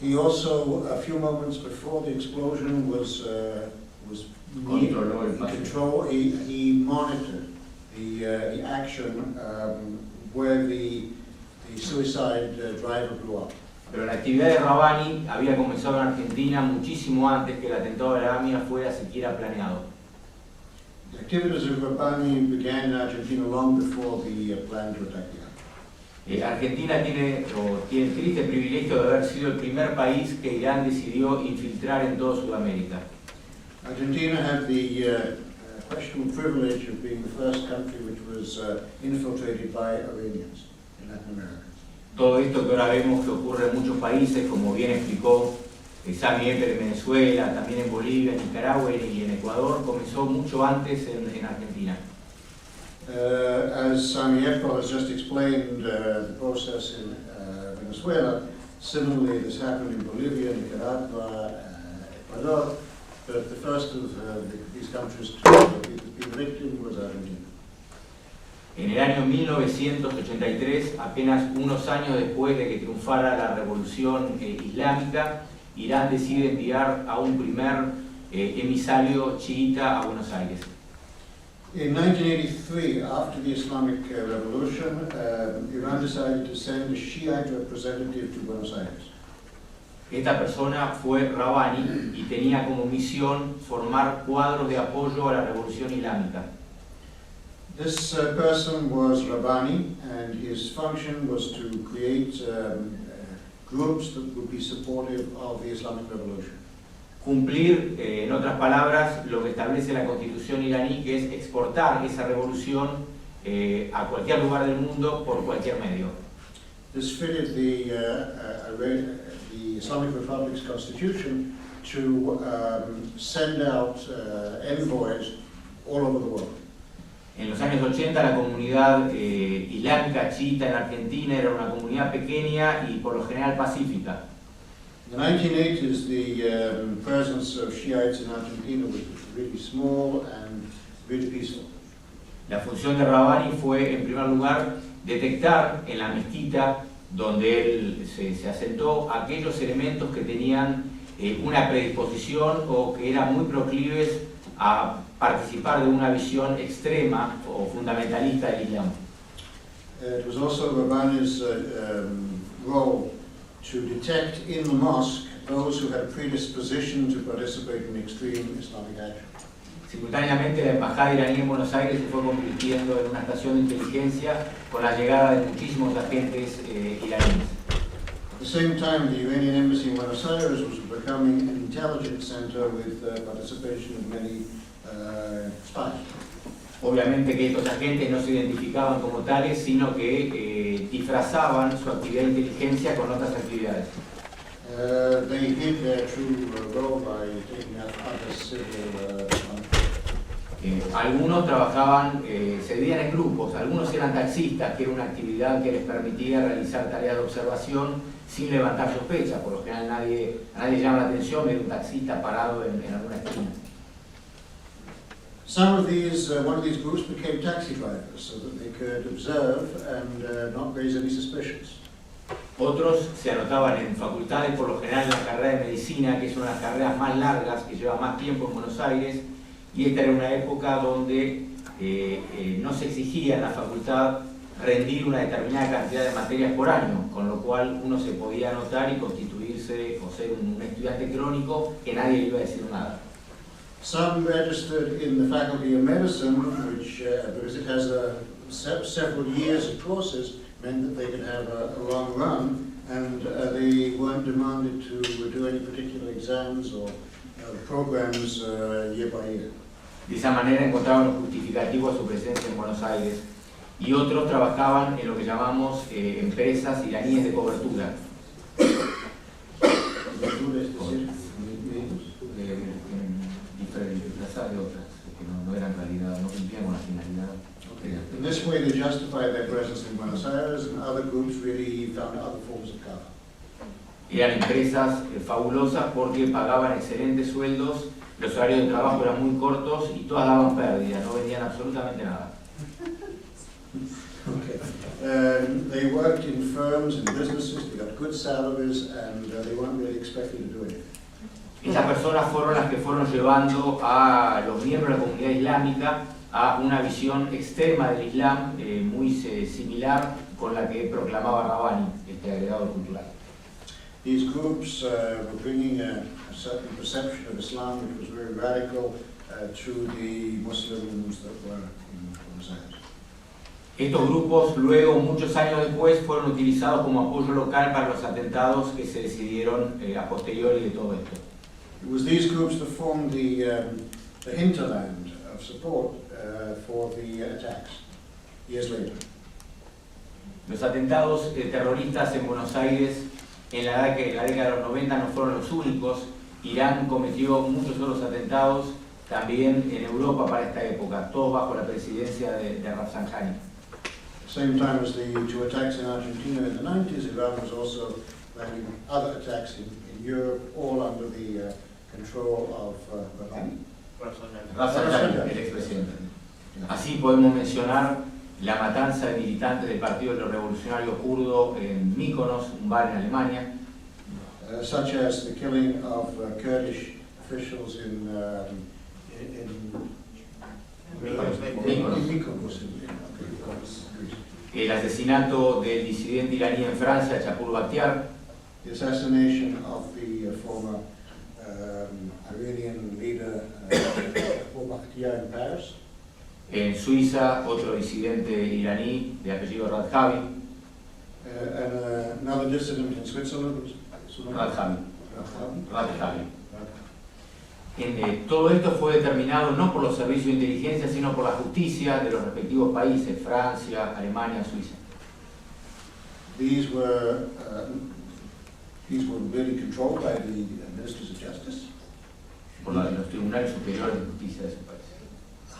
He also, a few moments before the explosion, he monitored the action where the suicide driver blew up. Pero la actividad de Rabbani había comenzado en Argentina muchísimo antes que el atentado de la AMIA fuera siquiera planeado. The activities of Rabbani began in Argentina long before the plan to attack the AMIA. Argentina tiene el triste privilegio de haber sido el primer país que Irán decidió infiltrar en toda Sudamérica. Argentina had the questionable privilege of being the first country which was infiltrated by Iranians in Latin America. Todo esto que ahora vemos que ocurre en muchos países, como bien explicó Sami Eper en Venezuela, también en Bolivia, en Nicaragua y en Ecuador, comenzó mucho antes en Argentina. As Sami Eper has just explained the process in Venezuela, similarly this happened in Bolivia, Nicaragua, Ecuador, but the first of these countries to be the victim was Argentina. En el año 1983, apenas unos años después de que triunfara la revolución islámica, Irán decide enviar a un primer emisario chiita a Buenos Aires. In 1983, after the Islamic Revolution, Iran decided to send a Shiite representative to Buenos Aires. Esta persona fue Rabbani y tenía como misión formar cuadros de apoyo a la revolución islámica. This person was Rabbani, and his function was to create groups that would be supportive of the Islamic Revolution. Cumplir, en otras palabras, lo que establece la constitución iraní, que es exportar esa revolución a cualquier lugar del mundo por cualquier medio. This fitted the Islamic Republic's constitution to send out envoys all over the world. En los años 80 la comunidad islámica chiita en Argentina era una comunidad pequeña y por lo general pacífica. In the 1980s, the presence of Shiites in Argentina was really small and really peaceful. La función de Rabbani fue, en primer lugar, detectar en la mezquita donde él se asentó aquellos elementos que tenían una predisposición o que eran muy proclives a participar de una visión extrema o fundamentalista del Islam. It was also Rabbani's role to detect in the mosque those who had a predisposition to participate in extreme Islamic action. Simultáneamente, la embajada iraní en Buenos Aires se fue convirtiendo en una estación de inteligencia con la llegada de muchísimos agentes iraníes. At the same time, the Iranian embassy in Buenos Aires was becoming an intelligence center with participation of many spies. Obviamente que estos agentes no se identificaban como tales, sino que disfrazaban su actividad de inteligencia con otras actividades. They hid their true role by taking out other civil Algunos trabajaban, se dividían en grupos, algunos eran taxistas, que era una actividad que les permitía realizar tareas de observación sin levantar sospechas. Por lo general a nadie llama la atención ver un taxista parado en alguna esquina. Some of these, one of these groups became taxi drivers so that they could observe and not raise any suspicions. Otros se anotaban en facultades, por lo general en la carrera de medicina, que es una de las carreras más largas, que lleva más tiempo en Buenos Aires, y esta era una época donde no se exigía en la facultad rendir una determinada cantidad de materias por año, con lo cual uno se podía anotar y constituirse o ser un estudiante crónico que nadie le iba a decir nada. Some registered in the Faculty of Medicine, which, because it has several years of courses, meant that they could have a long run, and they weren't demanded to do any particular exams or programs year by year. De esa manera encontraban los justificativos a su presencia en Buenos Aires, y otros trabajaban en lo que llamamos empresas iraníes de cobertura. ¿Cobertura es decir? Disfrazar de otras, que no eran realidad, no cumplían con la finalidad. In this way, they justified their presence in Buenos Aires, and other groups really found other forms of cover. Eran empresas fabulosas porque pagaban excelentes sueldos, los horarios de trabajo eran muy cortos y todas daban pérdidas, no vendían absolutamente nada. They worked in firms and businesses, they got good salaries, and they weren't really expected to do anything. Estas personas fueron las que fueron llevando a los miembros de la comunidad islámica a una visión extrema del Islam, muy similar con la que proclamaba Rabbani, este agregado cultural. These groups were bringing a certain perception of Islam which was very radical to the Muslims that were in Buenos Aires. Estos grupos luego, muchos años después, fueron utilizados como apoyo local para los atentados que se decidieron a posteriori de todo esto. It was these groups that formed the hinterland of support for the attacks years later. Los atentados terroristas en Buenos Aires en la década de los 90 no fueron los únicos. Irán cometió muchos otros atentados también en Europa para esta época, todos bajo la presidencia de Rafsanjani. Same time as the two attacks in Argentina in the 90s, Iran was also planning other attacks in Europe, all under the control of Rafsanjani, el expresidente. Así podemos mencionar la matanza de militantes del Partido de los Revolucionarios Kurdos en Mykonos, un bar en Alemania. Such as the killing of Kurdish officials in Mykonos, Greece. El asesinato del disidente iraní en Francia, Chapur Bakhtiar. The assassination of the former Iranian leader Bakhtiar in Paris. En Suiza, otro disidente iraní de apellido Radjavi. And another dissident in Switzerland. Radjavi. Todo esto fue determinado no por los servicios de inteligencia, sino por la justicia de los respectivos países, Francia, Alemania, Suiza. These were really controlled by the ministers of justice. Por los tribunales superiores de justicia de ese país.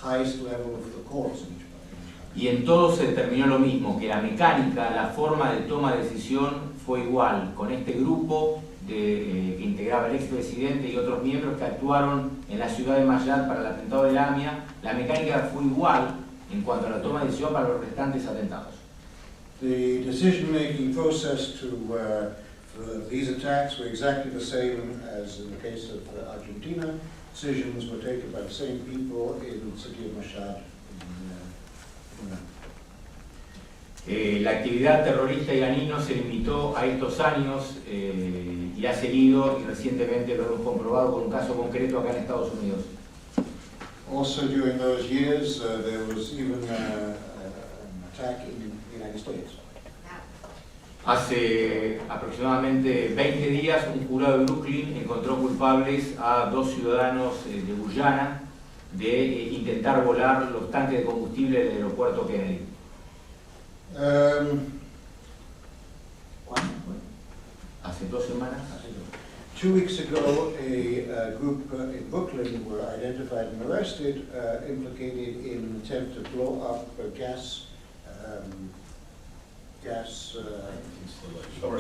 Highest level of the courts in each país. Y en todo se determinó lo mismo, que la mecánica, la forma de toma de decisión fue igual, con este grupo que integraba el expresidente y otros miembros que actuaron en la ciudad de Mashhad para el atentado de Lamia. La mecánica fue igual en cuanto a la toma de decisión para los restantes atentados. The decision-making process for these attacks were exactly the same as in the case of Argentina. Decisions were taken by the same people in the city of Mashhad. La actividad terrorista iraní no se limitó a estos años y ha seguido, y recientemente lo hemos comprobado con un caso concreto acá en Estados Unidos. Also during those years, there was even an attack in the United States. Hace aproximadamente 20 días, un jurado de Brooklyn encontró culpables a 2 ciudadanos de Guyana de intentar volar los tanques de combustible del aeropuerto Kennedy. Hace 2 semanas. 2 weeks ago, a group in Brooklyn were identified and arrested, implicated in an attempt to blow up a gas storage. Okay.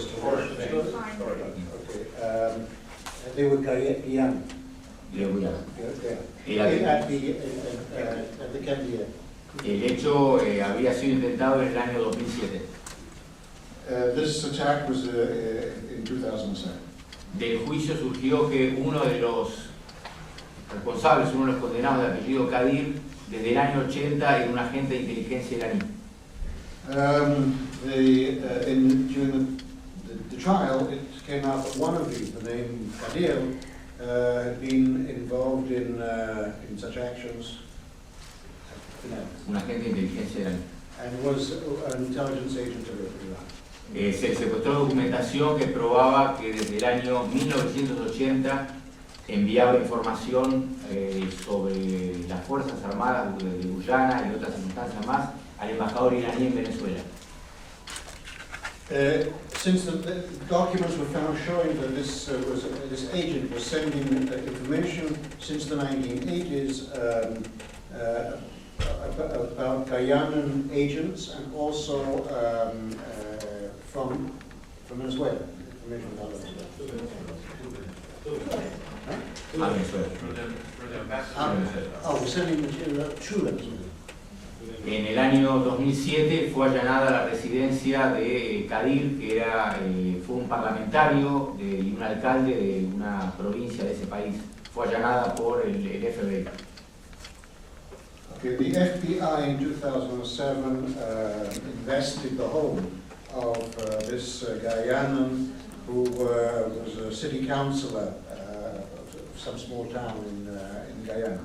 They were Guyana. At the Kennedy. El hecho había sido intentado en el año 2007. This attack was in 2007. Del juicio surgió que uno de los responsables, uno de los condenados de apellido Kadir, desde el año 80 era un agente de inteligencia iraní. During the trial, it came out that one of the name Kadir, had been involved in such actions. Un agente de inteligencia iraní. And was an intelligence agent of Iran. Se secuestró documentación que probaba que desde el año 1980 enviaba información sobre las Fuerzas Armadas de Guyana y otras circunstancias más al embajador iraní en Venezuela. Since the documents were found showing that this agent was sending information since the 1980s about Guyanan agents and also from Venezuela. Information about Venezuela. We're sending material to Venezuela. En el año 2007 fue allanada la residencia de Kadir, que fue un parlamentario y un alcalde de una provincia de ese país. Fue allanada por el FBI. Okay, the FBI in 2007 invested the home of this Guyanan who was a city councillor of some small town in Guyana.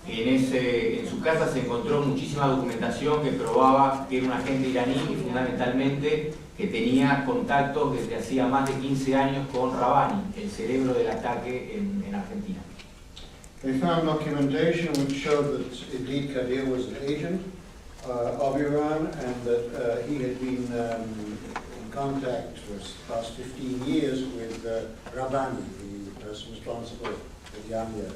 En su casa se encontró muchísima documentación que probaba que era un agente iraní y fundamentalmente que tenía contactos desde hacía más de 15 años con Rabbani, el cerebro del ataque en Argentina. They found documentation which showed that indeed Qadir was an agent of Iran, and that he had been in contact for the past 15 years with Rabbani, the person responsible for the Amir.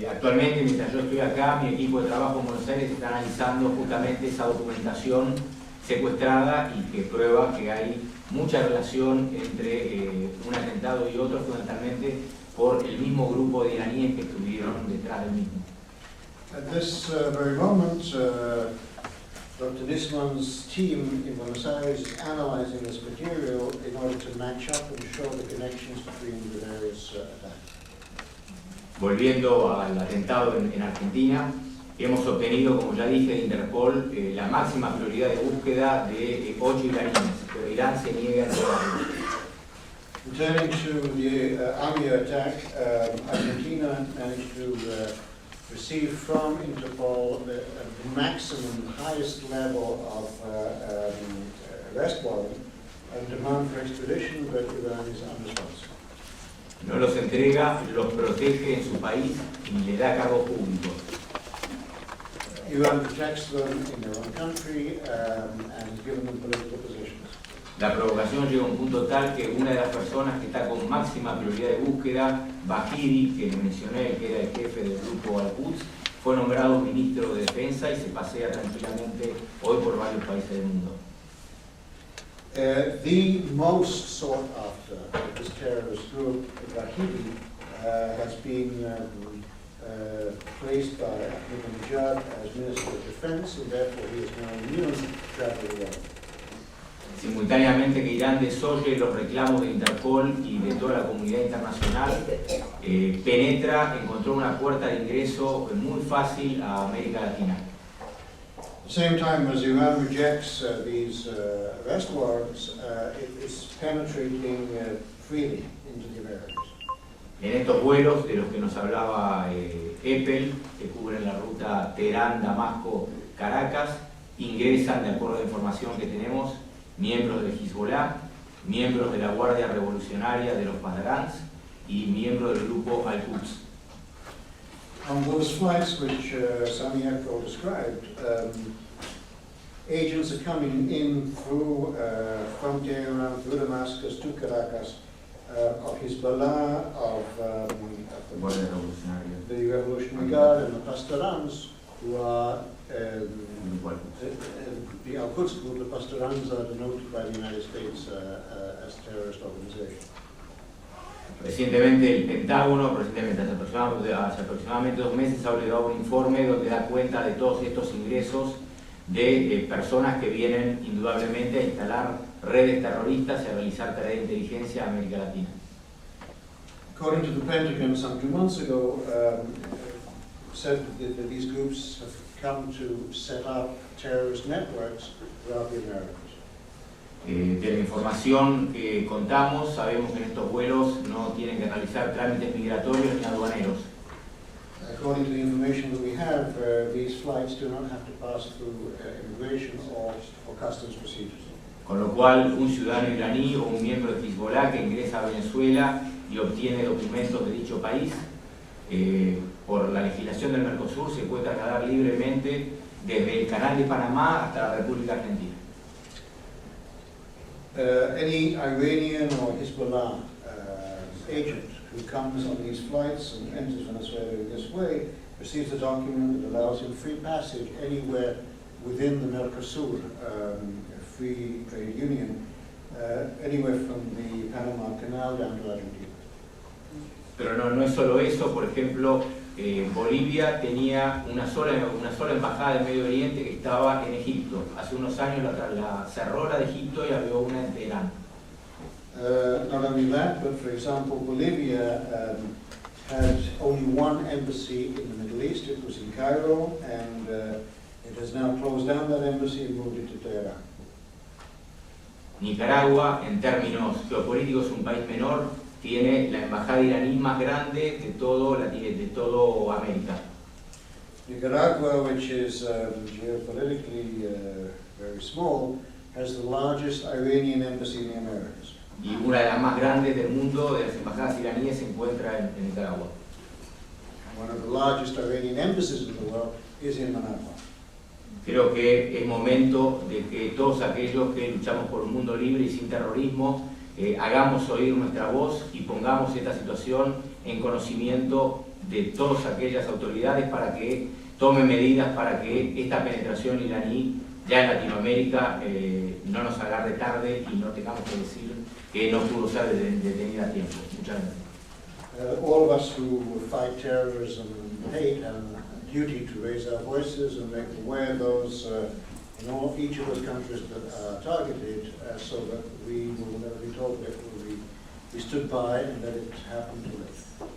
Actualmente, mientras yo estoy acá, mi equipo de trabajo en Buenos Aires está analizando justamente esa documentación secuestrada y que prueba que hay mucha relación entre un atentado y otro, fundamentalmente por el mismo grupo de iraníes que estuvieron detrás del mismo. At this very moment, Dr. Nisman's team in Buenos Aires is analyzing this material in order to match up and show the connections between the various attacks. Volviendo al atentado en Argentina, hemos obtenido, como ya dije, de Interpol la máxima prioridad de búsqueda de 8 iraníes, pero Irán se niega a entregarlos. Returning to the Amir attack, Argentina managed to receive from Interpol the maximum, highest level of arrest warrant and demand for extradition, but Iran is unresponsive. No los entrega, los protege en su país y le da cargos públicos. Iran protects them in their own country and has given them political positions. La provocación llega a un punto tal que una de las personas que está con máxima prioridad de búsqueda, Bahiri, que mencioné, que era el jefe del grupo Al-Quds, fue nombrado ministro de Defensa y se pasea tranquilamente hoy por varios países del mundo. The most sought after of this terrorist group, Bahiri, has been placed by Ahmadinejad as Minister of Defense, and therefore he is now immune to travel abroad. Simultáneamente que Irán desoye los reclamos de Interpol y de toda la comunidad internacional, penetra, encontró una puerta de ingreso muy fácil a América Latina. At the same time as Iran rejects these arrest warrants, it is penetrating freely into the Americas. En estos vuelos de los que nos hablaba Eppel, que cubren la ruta Teherán, Damasco, Caracas, ingresan, de acuerdo a la información que tenemos, miembros de Hezbollah, miembros de la Guardia Revolucionaria de los Padarans y miembros del grupo Al-Quds. On those flights which Sami Akbar described, agents are coming in through from Tehran, through Damascus to Caracas, of Hezbollah, of the Revolutionary Guard and the Pastorans, who are the Al-Quds group. The Pastorans are denoted by the United States as terrorist organizations. Recientemente el Pentágono, hace aproximadamente 2 meses, ha obligado un informe donde da cuenta de todos estos ingresos de personas que vienen indudablemente a instalar redes terroristas y a realizar tareas de inteligencia en América Latina. According to the Pentagon, some 2 months ago, said that these groups have come to set up terrorist networks throughout the Americas. De la información que contamos, sabemos que en estos vuelos no tienen que realizar trámites migratorios ni aduaneros. According to the information that we have, these flights do not have to pass through immigration or customs procedures. Con lo cual, un ciudadano iraní o un miembro de Hezbollah que ingresa a Venezuela y obtiene documentos de dicho país, por la legislación del Mercosur se puede trasladar libremente desde el Canal de Panamá hasta la República Argentina. Any Iranian or Hezbollah agent who comes on these flights and enters Venezuela in this way receives a document that allows him free passage anywhere within the Mercosur free trade union, anywhere from the Panama Canal down to Argentina. Pero no es solo eso. Por ejemplo, Bolivia tenía una sola embajada del Medio Oriente que estaba en Egipto. Hace unos años la cerró la de Egipto y abrió una en Teherán. Not only that, but for example, Bolivia had only one embassy in the Middle East. It was in Cairo, and it has now closed down that embassy and moved it to Tehran. Nicaragua, en términos geopolíticos, es un país menor, tiene la embajada iraní más grande de todo América. Nicaragua, which is geopolitically very small, has the largest Iranian embassy in the Americas. Y una de las más grandes del mundo, de las embajadas iraníes, se encuentra en Nicaragua. One of the largest Iranian embassies in the world is in Managua. Creo que es momento de que todos aquellos que luchamos por un mundo libre y sin terrorismo hagamos oír nuestra voz y pongamos esta situación en conocimiento de todas aquellas autoridades para que tomen medidas para que esta penetración iraní ya en Latinoamérica no nos agarre tarde y no tengamos que decir que no pudo ser detenida a tiempo. Muchas gracias. All of us who fight terrorism and hate have a duty to raise our voices and make aware of those in each of those countries that are targeted so that we will never be told that we stood by and let it happen to us.